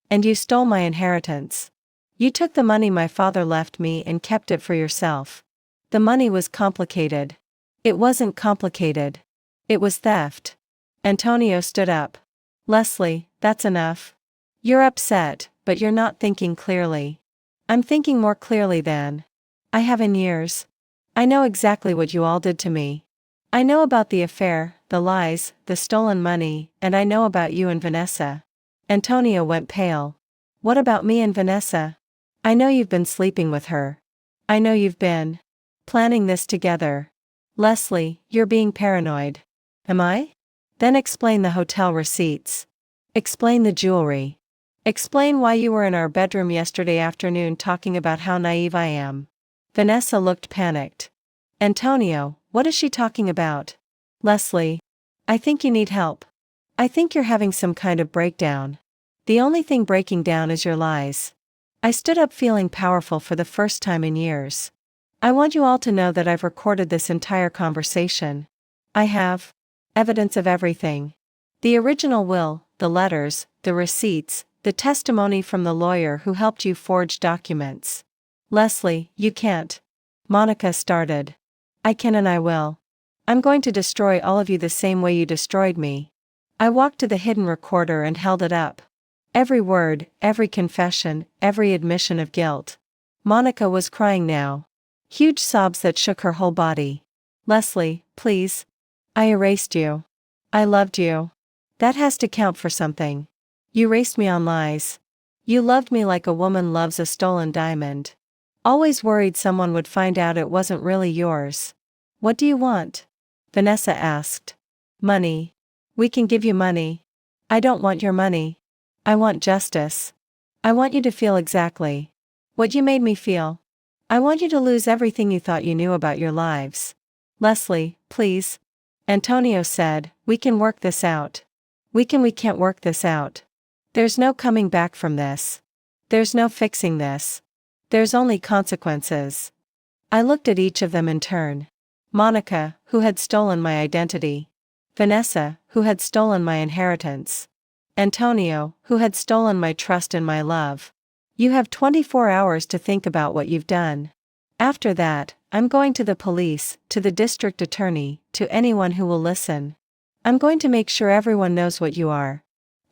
And you stole my inheritance. You took the money my father left me and kept it for yourself. The money was complicated. It wasn't complicated. It was theft. Antonio stood up. Leslie, that's enough. You're upset, but you're not thinking clearly. I'm thinking more clearly than I have in years. I know exactly what you all did to me. I know about the affair, the lies, the stolen money, and I know about you and Vanessa. Antonio went pale. What about me and Vanessa? I know you've been sleeping with her. I know you've been planning this together. Leslie, you're being paranoid. Am I? Then explain the hotel receipts. Explain the jewelry. Explain why you were in our bedroom yesterday afternoon talking about how naive I am. Vanessa looked panicked. Antonio, what is she talking about? Leslie, I think you need help. I think you're having some kind of breakdown. The only thing breaking down is your lies. I stood up feeling powerful for the first time in years. I want you all to know that I've recorded this entire conversation. I have evidence of everything. The original will, the letters, the receipts, the testimony from the lawyer who helped you forge documents. Leslie, you can't. Monica started. I can and I will. I'm going to destroy all of you the same way you destroyed me. I walked to the hidden recorder and held it up. Every word, every confession, every admission of guilt. Monica was crying now. Huge sobs that shook her whole body. Leslie, please. I erased you. I loved you. That has to count for something. You raised me on lies. You loved me like a woman loves a stolen diamond. Always worried someone would find out it wasn't really yours. What do you want? Vanessa asked. Money. We can give you money. I don't want your money. I want justice. I want you to feel exactly what you made me feel. I want you to lose everything you thought you knew about your lives. Leslie, please. Antonio said, we can work this out. We can't work this out. There's no coming back from this. There's no fixing this. There's only consequences. I looked at each of them in turn. Monica, who had stolen my identity. Vanessa, who had stolen my inheritance. Antonio, who had stolen my trust and my love. You have 24 hours to think about what you've done. After that, I'm going to the police, to the district attorney, to anyone who will listen. I'm going to make sure everyone knows what you are.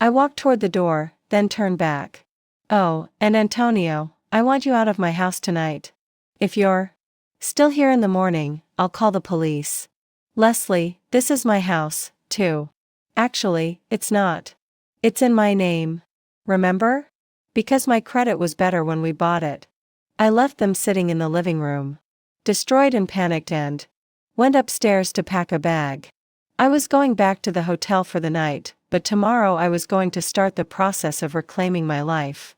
I walked toward the door, then turned back. Oh, and Antonio, I want you out of my house tonight. If you're still here in the morning, I'll call the police. Leslie, this is my house, too. Actually, it's not. It's in my name. Remember? Because my credit was better when we bought it. I left them sitting in the living room. Destroyed and panicked and went upstairs to pack a bag. I was going back to the hotel for the night, but tomorrow I was going to start the process of reclaiming my life.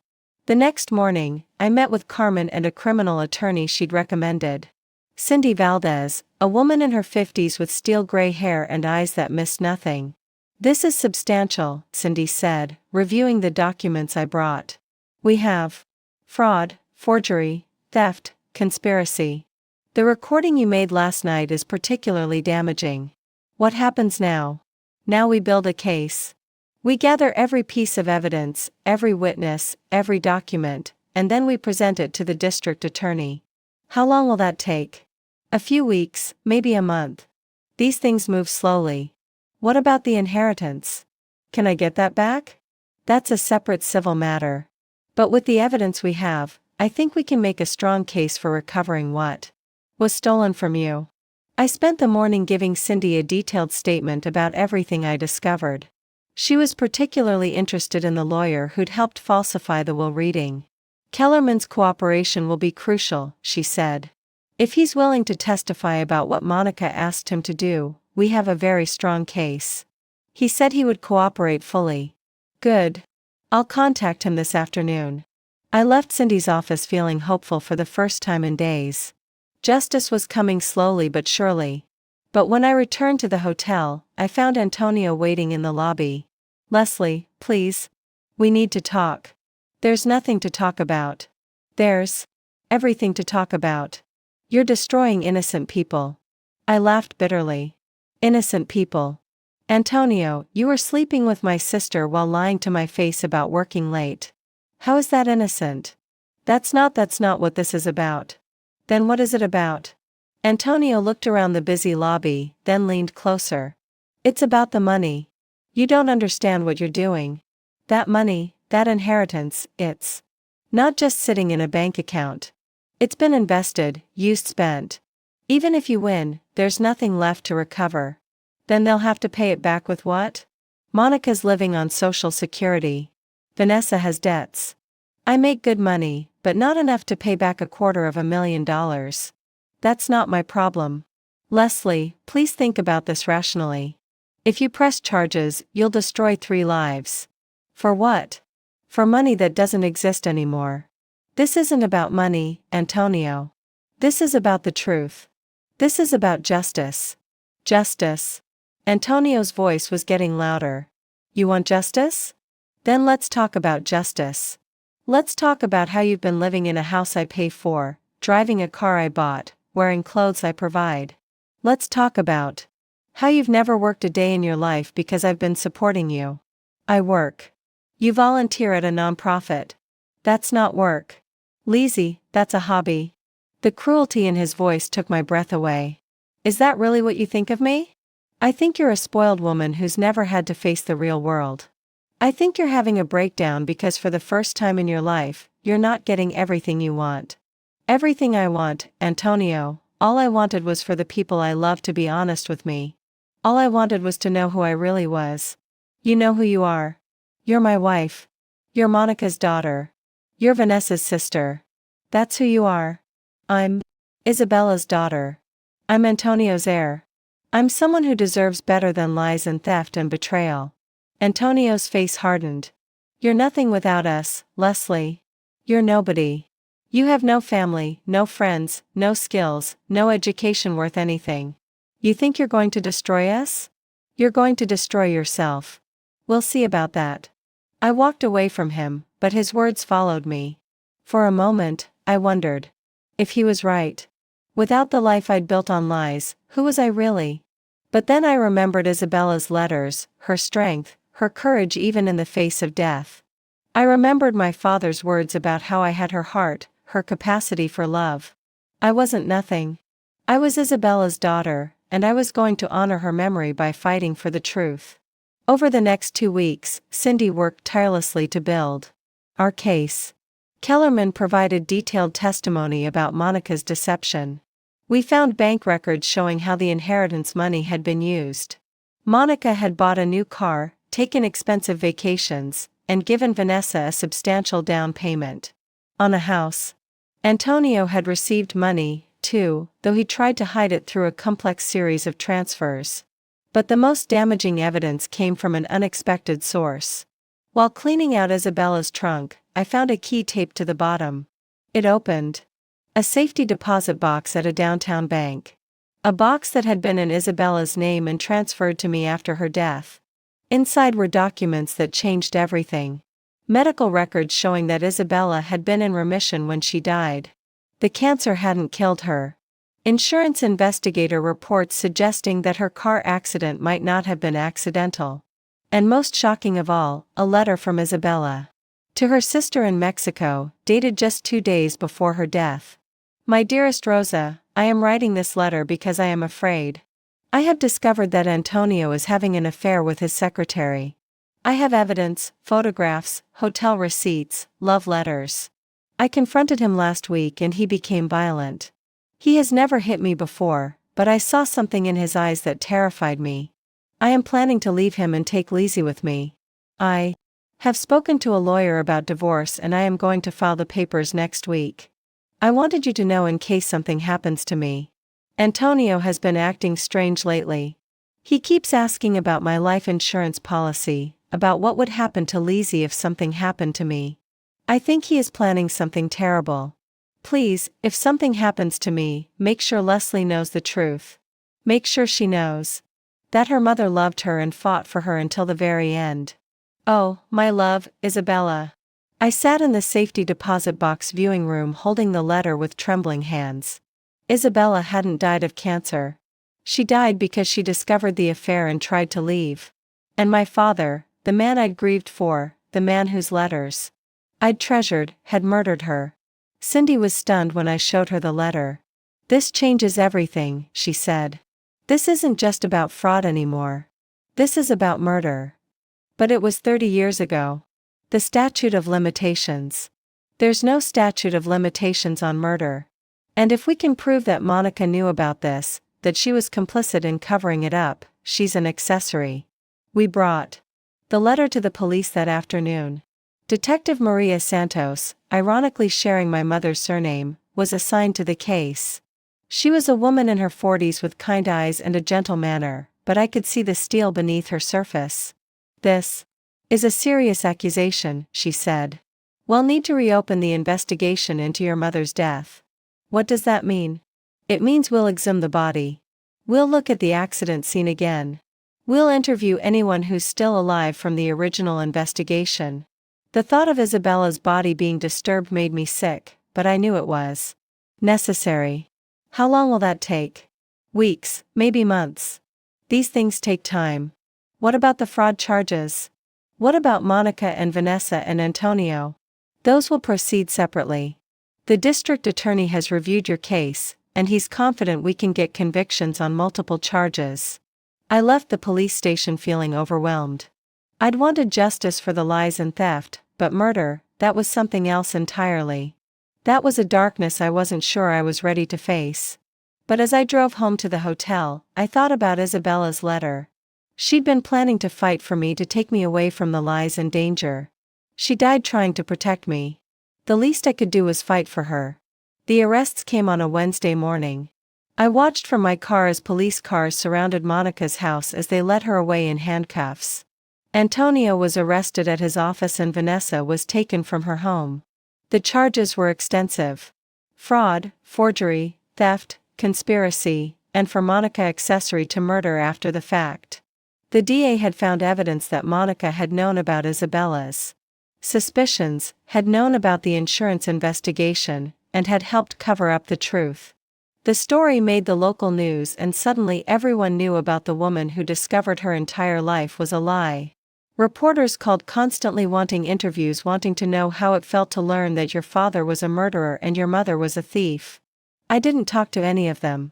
The next morning, I met with Carmen and a criminal attorney she'd recommended. Cindy Valdez, a woman in her 50s with steel gray hair and eyes that missed nothing. This is substantial, Cindy said, reviewing the documents I brought. We have fraud, forgery, theft, conspiracy. The recording you made last night is particularly damaging. What happens now? Now we build a case. We gather every piece of evidence, every witness, every document, and then we present it to the district attorney. How long will that take? A few weeks, maybe a month. These things move slowly. What about the inheritance? Can I get that back? That's a separate civil matter. But with the evidence we have, I think we can make a strong case for recovering what was stolen from you. I spent the morning giving Cindy a detailed statement about everything I discovered. She was particularly interested in the lawyer who'd helped falsify the will reading. Kellerman's cooperation will be crucial, she said. If he's willing to testify about what Monica asked him to do, we have a very strong case. He said he would cooperate fully. Good. I'll contact him this afternoon. I left Cindy's office feeling hopeful for the first time in days. Justice was coming slowly but surely. But when I returned to the hotel, I found Antonio waiting in the lobby. Leslie, please. We need to talk. There's nothing to talk about. There's everything to talk about. You're destroying innocent people. I laughed bitterly. Innocent people. Antonio, you were sleeping with my sister while lying to my face about working late. How is that innocent? That's not what this is about. Then what is it about? Antonio looked around the busy lobby, then leaned closer. It's about the money. You don't understand what you're doing. That money, that inheritance, it's not just sitting in a bank account. It's been invested, used, spent. Even if you win, there's nothing left to recover. Then they'll have to pay it back with what? Monica's living on Social Security. Vanessa has debts. I make good money, but not enough to pay back $250,000. That's not my problem. Leslie, please think about this rationally. If you press charges, you'll destroy 3 lives. For what? For money that doesn't exist anymore. This isn't about money, Antonio. This is about the truth. This is about justice. Justice. Antonio's voice was getting louder. You want justice? Then let's talk about justice. Let's talk about how you've been living in a house I pay for, driving a car I bought, wearing clothes I provide. Let's talk about how you've never worked a day in your life because I've been supporting you. I work. You volunteer at a nonprofit. That's not work. Lizzie, that's a hobby. The cruelty in his voice took my breath away. Is that really what you think of me? I think you're a spoiled woman who's never had to face the real world. I think you're having a breakdown because for the first time in your life, you're not getting everything you want. Everything I want, Antonio, all I wanted was for the people I love to be honest with me. All I wanted was to know who I really was. You know who you are. You're my wife. You're Monica's daughter. You're Vanessa's sister. That's who you are. I'm Isabella's daughter. I'm Antonio's heir. I'm someone who deserves better than lies and theft and betrayal. Antonio's face hardened. You're nothing without us, Leslie. You're nobody. You have no family, no friends, no skills, no education worth anything. You think you're going to destroy us? You're going to destroy yourself. We'll see about that. I walked away from him, but his words followed me. For a moment, I wondered if he was right. Without the life I'd built on lies, who was I really? But then I remembered Isabella's letters, her strength, her courage even in the face of death. I remembered my father's words about how I had her heart, her capacity for love. I wasn't nothing. I was Isabella's daughter, and I was going to honor her memory by fighting for the truth. Over the next 2 weeks, Cindy worked tirelessly to build our case. Kellerman provided detailed testimony about Monica's deception. We found bank records showing how the inheritance money had been used. Monica had bought a new car, taken expensive vacations, and given Vanessa a substantial down payment on a house. Antonio had received money, too, though he tried to hide it through a complex series of transfers. But the most damaging evidence came from an unexpected source. While cleaning out Isabella's trunk, I found a key taped to the bottom. It opened a safety deposit box at a downtown bank. A box that had been in Isabella's name and transferred to me after her death. Inside were documents that changed everything. Medical records showing that Isabella had been in remission when she died. The cancer hadn't killed her. Insurance investigator reports suggesting that her car accident might not have been accidental. And most shocking of all, a letter from Isabella to her sister in Mexico, dated just 2 days before her death. My dearest Rosa, I am writing this letter because I am afraid. I have discovered that Antonio is having an affair with his secretary. I have evidence, photographs, hotel receipts, love letters. I confronted him last week and he became violent. He has never hit me before, but I saw something in his eyes that terrified me. I am planning to leave him and take Lizzie with me. I have spoken to a lawyer about divorce and I am going to file the papers next week. I wanted you to know in case something happens to me. Antonio has been acting strange lately. He keeps asking about my life insurance policy, about what would happen to Lizzie if something happened to me. I think he is planning something terrible. Please, if something happens to me, make sure Leslie knows the truth. Make sure she knows that her mother loved her and fought for her until the very end. Oh, my love, Isabella. I sat in the safety deposit box viewing room holding the letter with trembling hands. Isabella hadn't died of cancer. She died because she discovered the affair and tried to leave. And my father, the man I'd grieved for, the man whose letters I'd treasured, had murdered her. Cindy was stunned when I showed her the letter. This changes everything, she said. This isn't just about fraud anymore. This is about murder. But it was 30 years ago. The statute of limitations. There's no statute of limitations on murder. And if we can prove that Monica knew about this, that she was complicit in covering it up, she's an accessory. We brought the letter to the police that afternoon. Detective Maria Santos, ironically sharing my mother's surname, was assigned to the case. She was a woman in her 40s with kind eyes and a gentle manner, but I could see the steel beneath her surface. This is a serious accusation, she said. We'll need to reopen the investigation into your mother's death. What does that mean? It means we'll exhume the body. We'll look at the accident scene again. We'll interview anyone who's still alive from the original investigation. The thought of Isabella's body being disturbed made me sick, but I knew it was necessary. How long will that take? Weeks, maybe months. These things take time. What about the fraud charges? What about Monica and Vanessa and Antonio? Those will proceed separately. The district attorney has reviewed your case, and he's confident we can get convictions on multiple charges. I left the police station feeling overwhelmed. I'd wanted justice for the lies and theft, but murder, that was something else entirely. That was a darkness I wasn't sure I was ready to face. But as I drove home to the hotel, I thought about Isabella's letter. She'd been planning to fight for me to take me away from the lies and danger. She died trying to protect me. The least I could do was fight for her. The arrests came on a Wednesday morning. I watched from my car as police cars surrounded Monica's house as they led her away in handcuffs. Antonio was arrested at his office and Vanessa was taken from her home. The charges were extensive: fraud, forgery, theft, conspiracy, and for Monica accessory to murder after the fact. The DA had found evidence that Monica had known about Isabella's suspicions, had known about the insurance investigation, and had helped cover up the truth. The story made the local news and suddenly everyone knew about the woman who discovered her entire life was a lie. Reporters called constantly wanting interviews, wanting to know how it felt to learn that your father was a murderer and your mother was a thief. I didn't talk to any of them.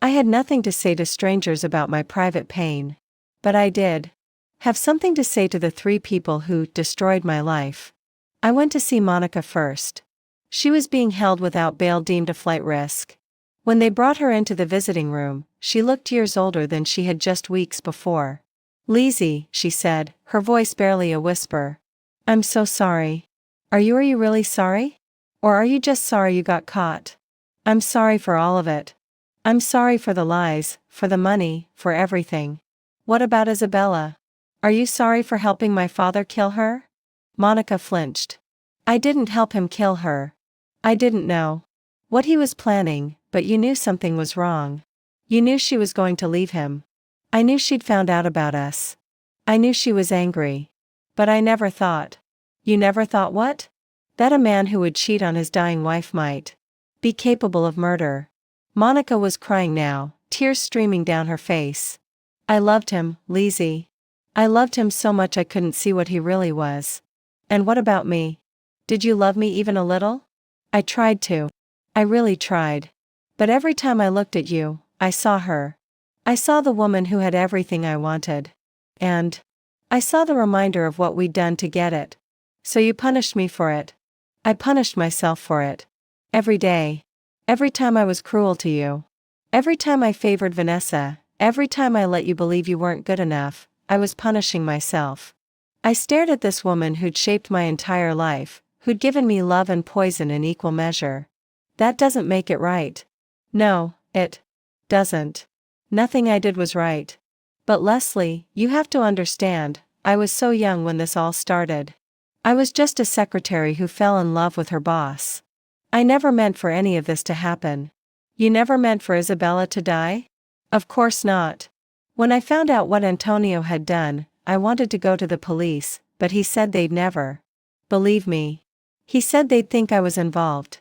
I had nothing to say to strangers about my private pain. But I did have something to say to the 3 people who destroyed my life. I went to see Monica first. She was being held without bail, deemed a flight risk. When they brought her into the visiting room, she looked years older than she had just weeks before. "Lizzie," she said, her voice barely a whisper. "I'm so sorry." Are you really sorry? Or are you just sorry you got caught?" "I'm sorry for all of it. I'm sorry for the lies, for the money, for everything." "What about Isabella? Are you sorry for helping my father kill her?" Monica flinched. "I didn't help him kill her. I didn't know what he was planning, but you knew something was wrong. You knew she was going to leave him. I knew she'd found out about us. I knew she was angry. But I never thought." "You never thought what?" "That a man who would cheat on his dying wife might be capable of murder." Monica was crying now, tears streaming down her face. "I loved him, Lizzie. I loved him so much I couldn't see what he really was." "And what about me? Did you love me even a little?" "I tried to. I really tried. But every time I looked at you, I saw her. I saw the woman who had everything I wanted. And I saw the reminder of what we'd done to get it. So you punished me for it. I punished myself for it. Every day. Every time I was cruel to you. Every time I favored Vanessa, every time I let you believe you weren't good enough, I was punishing myself. I stared at this woman who'd shaped my entire life, who'd given me love and poison in equal measure. That doesn't make it right. No, it doesn't. Nothing I did was right. But Leslie, you have to understand, I was so young when this all started. I was just a secretary who fell in love with her boss. I never meant for any of this to happen." "You never meant for Isabella to die?" "Of course not. When I found out what Antonio had done, I wanted to go to the police, but he said they'd never believe me. He said they'd think I was involved.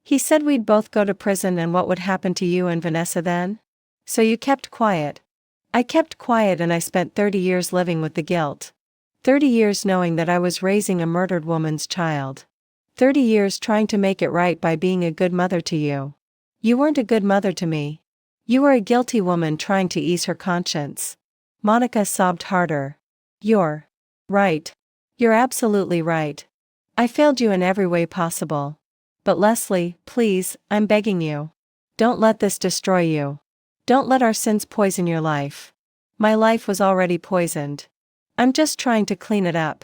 He said we'd both go to prison, and what would happen to you and Vanessa then? So you kept quiet." "I kept quiet, and I spent 30 years living with the guilt. 30 years knowing that I was raising a murdered woman's child. 30 years trying to make it right by being a good mother to you. You weren't a good mother to me. You were a guilty woman trying to ease her conscience." Monica sobbed harder. "You're right. You're absolutely right. I failed you in every way possible. But Leslie, please, I'm begging you. Don't let this destroy you. Don't let our sins poison your life. My life was already poisoned. I'm just trying to clean it up."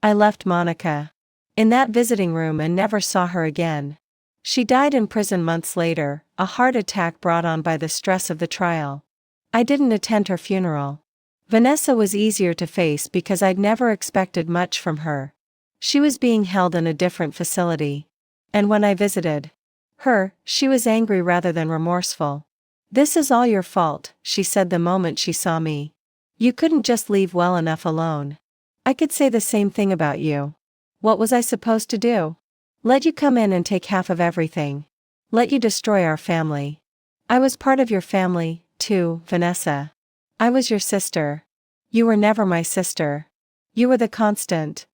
I left Monica in that visiting room and never saw her again. She died in prison months later, a heart attack brought on by the stress of the trial. I didn't attend her funeral. Vanessa was easier to face because I'd never expected much from her. She was being held in a different facility. And when I visited her, she was angry rather than remorseful. "This is all your fault," she said the moment she saw me. "You couldn't just leave well enough alone. I could say the same thing about you. What was I supposed to do? Let you come in and take half of everything? Let you destroy our family? I was part of your family, too, Vanessa. I was your sister. You were never my sister. You were the constant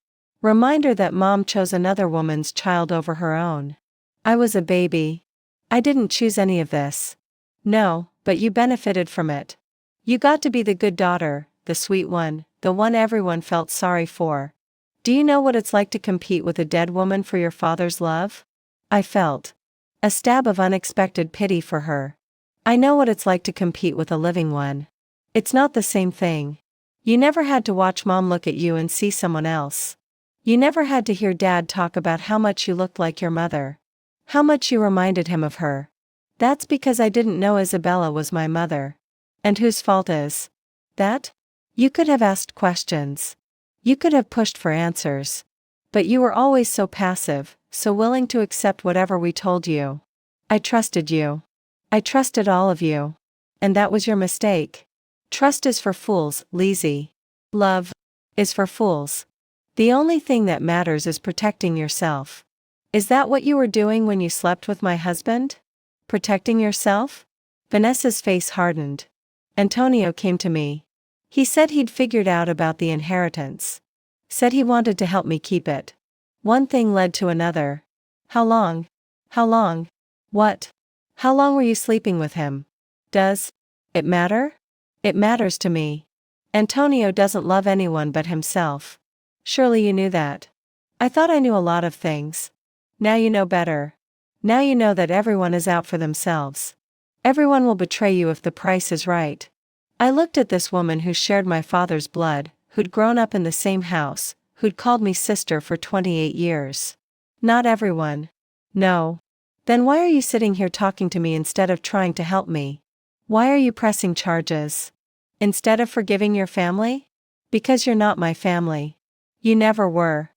reminder that Mom chose another woman's child over her own. I was a baby. I didn't choose any of this. No, but you benefited from it. You got to be the good daughter, the sweet one, the one everyone felt sorry for. Do you know what it's like to compete with a dead woman for your father's love?" I felt a stab of unexpected pity for her. "I know what it's like to compete with a living one. It's not the same thing. You never had to watch Mom look at you and see someone else. You never had to hear Dad talk about how much you looked like your mother. How much you reminded him of her. That's because I didn't know Isabella was my mother. And whose fault is that? You could have asked questions. You could have pushed for answers. But you were always so passive, so willing to accept whatever we told you. I trusted you. I trusted all of you. And that was your mistake. Trust is for fools, Lizzie. Love is for fools. The only thing that matters is protecting yourself. Is that what you were doing when you slept with my husband? Protecting yourself? Vanessa's face hardened. Antonio came to me. He said he'd figured out about the inheritance. Said he wanted to help me keep it. One thing led to another. How long? How long? What? How long were you sleeping with him? Does it matter? It matters to me. Antonio doesn't love anyone but himself. Surely you knew that. I thought I knew a lot of things. Now you know better. Now you know that everyone is out for themselves. Everyone will betray you if the price is right. I looked at this woman who shared my father's blood, who'd grown up in the same house, who'd called me sister for 28 years. Not everyone. No. Then why are you sitting here talking to me instead of trying to help me? Why are you pressing charges? Instead of forgiving your family? Because you're not my family. You never were.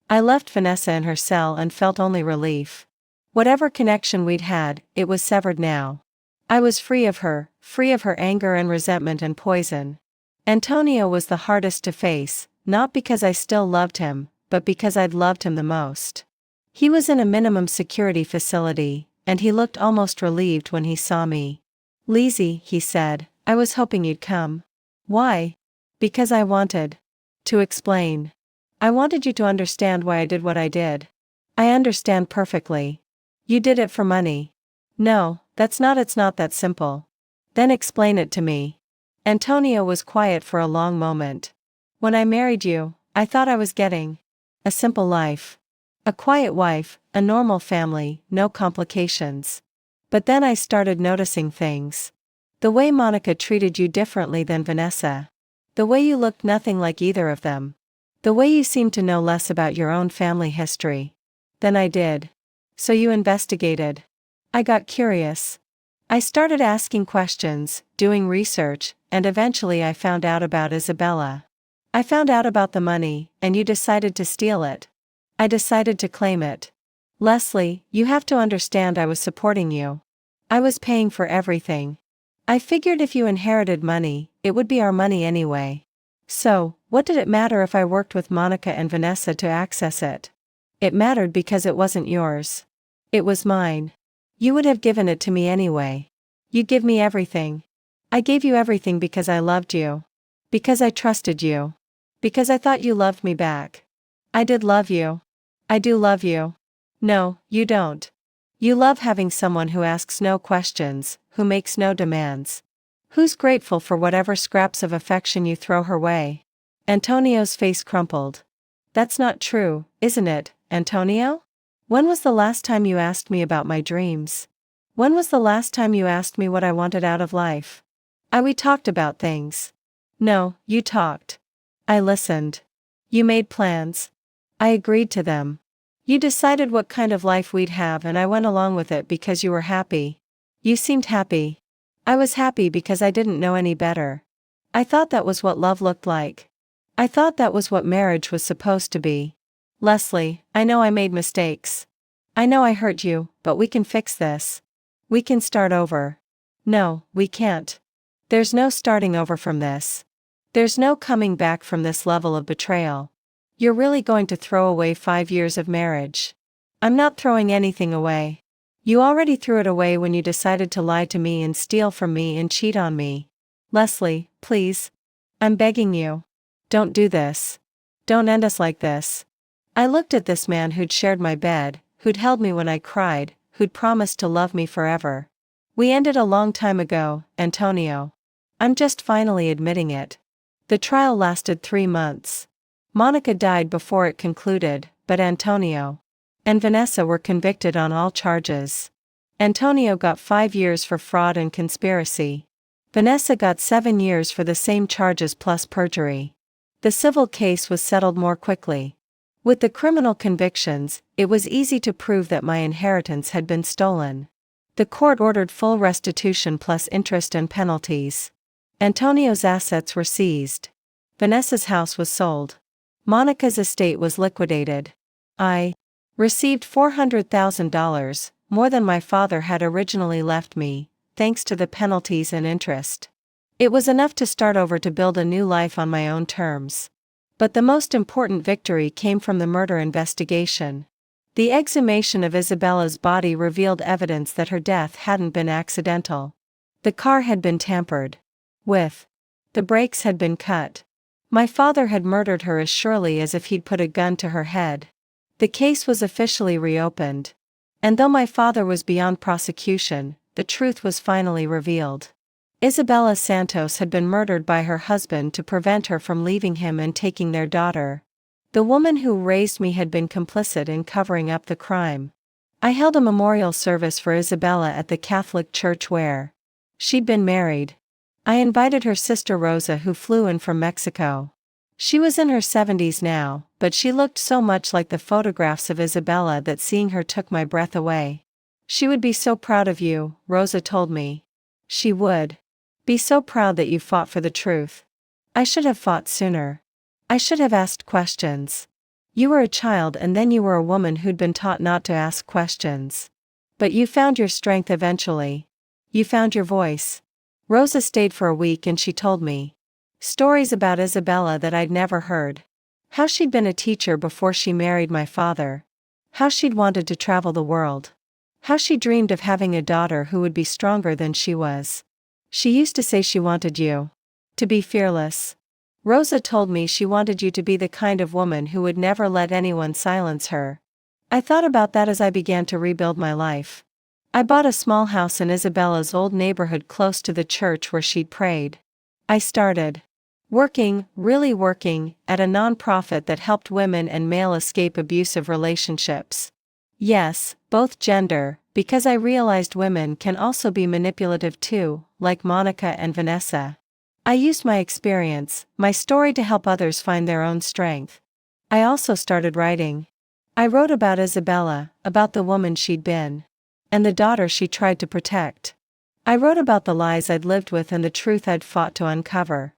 I left Vanessa in her cell and felt only relief. Whatever connection we'd had, it was severed now. I was free of her anger and resentment and poison. Antonio was the hardest to face, not because I still loved him, but because I'd loved him the most. He was in a minimum security facility, and he looked almost relieved when he saw me. Lizzie, he said, I was hoping you'd come. Why? Because I wanted to explain. I wanted you to understand why I did what I did. I understand perfectly. You did it for money. No, it's not that simple. Then explain it to me. Antonio was quiet for a long moment. When I married you, I thought I was getting a simple life. A quiet wife, a normal family, no complications. But then I started noticing things. The way Monica treated you differently than Vanessa. The way you looked nothing like either of them. The way you seemed to know less about your own family history than I did. So you investigated. I got curious. I started asking questions, doing research, and eventually I found out about Isabella. I found out about the money, and you decided to steal it. I decided to claim it. Leslie, you have to understand I was supporting you. I was paying for everything. I figured if you inherited money, it would be our money anyway. So, what did it matter if I worked with Monica and Vanessa to access it? It mattered because it wasn't yours. It was mine. You would have given it to me anyway. You'd give me everything. I gave you everything because I loved you. Because I trusted you. Because I thought you loved me back. I did love you. I do love you. No, you don't. You love having someone who asks no questions, who makes no demands. Who's grateful for whatever scraps of affection you throw her way. Antonio's face crumpled. That's not true, isn't it, Antonio? When was the last time you asked me about my dreams? When was the last time you asked me what I wanted out of life? We talked about things. No, you talked. I listened. You made plans. I agreed to them. You decided what kind of life we'd have and I went along with it because you were happy. You seemed happy. I was happy because I didn't know any better. I thought that was what love looked like. I thought that was what marriage was supposed to be. Leslie, I know I made mistakes. I know I hurt you, but we can fix this. We can start over. No, we can't. There's no starting over from this. There's no coming back from this level of betrayal. You're really going to throw away 5 years of marriage? I'm not throwing anything away. You already threw it away when you decided to lie to me and steal from me and cheat on me. Leslie, please. I'm begging you. Don't do this. Don't end us like this. I looked at this man who'd shared my bed, who'd held me when I cried, who'd promised to love me forever. We ended a long time ago, Antonio. I'm just finally admitting it. The trial lasted 3 months. Monica died before it concluded, but Antonio and Vanessa were convicted on all charges. Antonio got 5 years for fraud and conspiracy. Vanessa got 7 years for the same charges plus perjury. The civil case was settled more quickly. With the criminal convictions, it was easy to prove that my inheritance had been stolen. The court ordered full restitution plus interest and penalties. Antonio's assets were seized. Vanessa's house was sold. Monica's estate was liquidated. I received $400,000, more than my father had originally left me, thanks to the penalties and interest. It was enough to start over to build a new life on my own terms. But the most important victory came from the murder investigation. The exhumation of Isabella's body revealed evidence that her death hadn't been accidental. The car had been tampered with. The brakes had been cut. My father had murdered her as surely as if he'd put a gun to her head. The case was officially reopened. And though my father was beyond prosecution, the truth was finally revealed. Isabella Santos had been murdered by her husband to prevent her from leaving him and taking their daughter. The woman who raised me had been complicit in covering up the crime. I held a memorial service for Isabella at the Catholic church where she'd been married. I invited her sister Rosa, who flew in from Mexico. She was in her 70s now, but she looked so much like the photographs of Isabella that seeing her took my breath away. She would be so proud of you, Rosa told me. She would be so proud that you fought for the truth. I should have fought sooner. I should have asked questions. You were a child and then you were a woman who'd been taught not to ask questions. But you found your strength eventually. You found your voice. Rosa stayed for a week and she told me stories about Isabella that I'd never heard. How she'd been a teacher before she married my father. How she'd wanted to travel the world. How she dreamed of having a daughter who would be stronger than she was. She used to say she wanted you to be fearless. Rosa told me she wanted you to be the kind of woman who would never let anyone silence her. I thought about that as I began to rebuild my life. I bought a small house in Isabella's old neighborhood close to the church where she'd prayed. I started working, really working, at a non-profit that helped women and male escape abusive relationships. Yes, both gender, because I realized women can also be manipulative too, like Monica and Vanessa. I used my experience, my story to help others find their own strength. I also started writing. I wrote about Isabella, about the woman she'd been. And the daughter she tried to protect. I wrote about the lies I'd lived with and the truth I'd fought to uncover.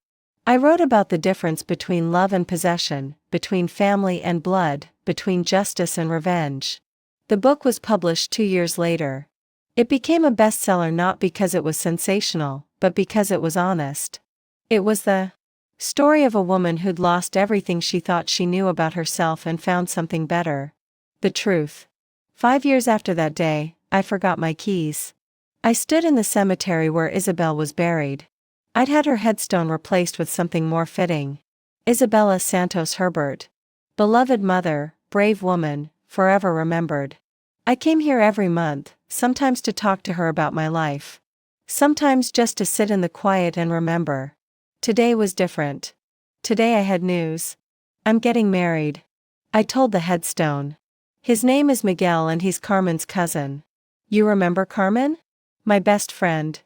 I wrote about the difference between love and possession, between family and blood, between justice and revenge. The book was published 2 years later. It became a bestseller not because it was sensational, but because it was honest. It was the story of a woman who'd lost everything she thought she knew about herself and found something better. The truth. 5 years after that day, I forgot my keys. I stood in the cemetery where Isabel was buried. I'd had her headstone replaced with something more fitting. Isabella Santos Herbert. Beloved mother, brave woman, forever remembered. I came here every month, sometimes to talk to her about my life. Sometimes just to sit in the quiet and remember. Today was different. Today I had news. I'm getting married. I told the headstone. His name is Miguel and he's Carmen's cousin. You remember Carmen? My best friend.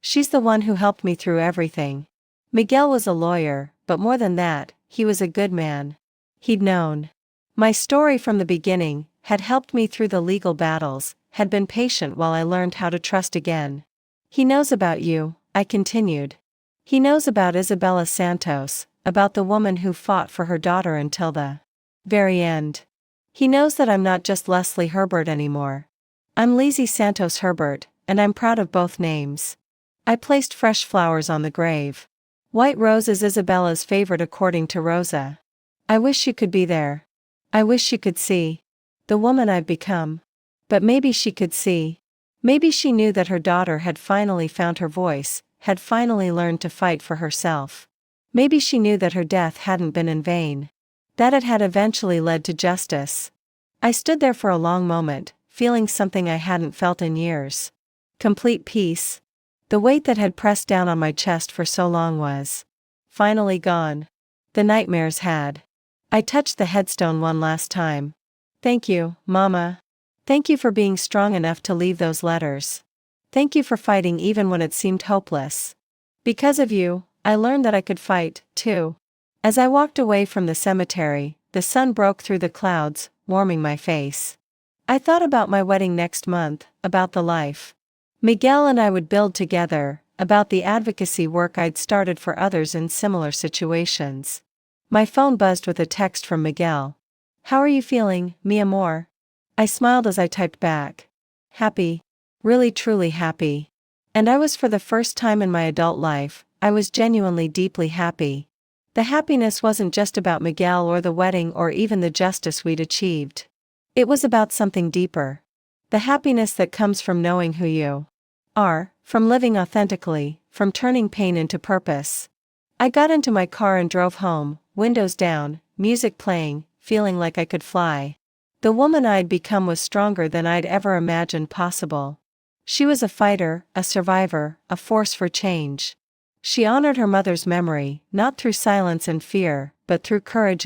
She's the one who helped me through everything. Miguel was a lawyer, but more than that, he was a good man. He'd known my story from the beginning, had helped me through the legal battles, had been patient while I learned how to trust again. He knows about you, I continued. He knows about Isabella Santos, about the woman who fought for her daughter until the very end. He knows that I'm not just Leslie Herbert anymore. I'm Lizzie Santos Herbert, and I'm proud of both names. I placed fresh flowers on the grave. White rose is Isabella's favorite according to Rosa. I wish you could be there. I wish you could see the woman I've become. But maybe she could see. Maybe she knew that her daughter had finally found her voice, had finally learned to fight for herself. Maybe she knew that her death hadn't been in vain. That it had eventually led to justice. I stood there for a long moment, feeling something I hadn't felt in years. Complete peace. The weight that had pressed down on my chest for so long was finally gone. The nightmares had. I touched the headstone one last time. Thank you, Mama. Thank you for being strong enough to leave those letters. Thank you for fighting even when it seemed hopeless. Because of you, I learned that I could fight, too. As I walked away from the cemetery, the sun broke through the clouds, warming my face. I thought about my wedding next month, about the life Miguel and I would build together, about the advocacy work I'd started for others in similar situations. My phone buzzed with a text from Miguel. "How are you feeling, mi amor?" I smiled as I typed back. "Happy. Really truly happy." And I was, for the first time in my adult life, I was genuinely deeply happy. The happiness wasn't just about Miguel or the wedding or even the justice we'd achieved. It was about something deeper. The happiness that comes from knowing who you are, from living authentically, from turning pain into purpose. I got into my car and drove home, windows down, music playing, feeling like I could fly. The woman I'd become was stronger than I'd ever imagined possible. She was a fighter, a survivor, a force for change. She honored her mother's memory, not through silence and fear, but through courage and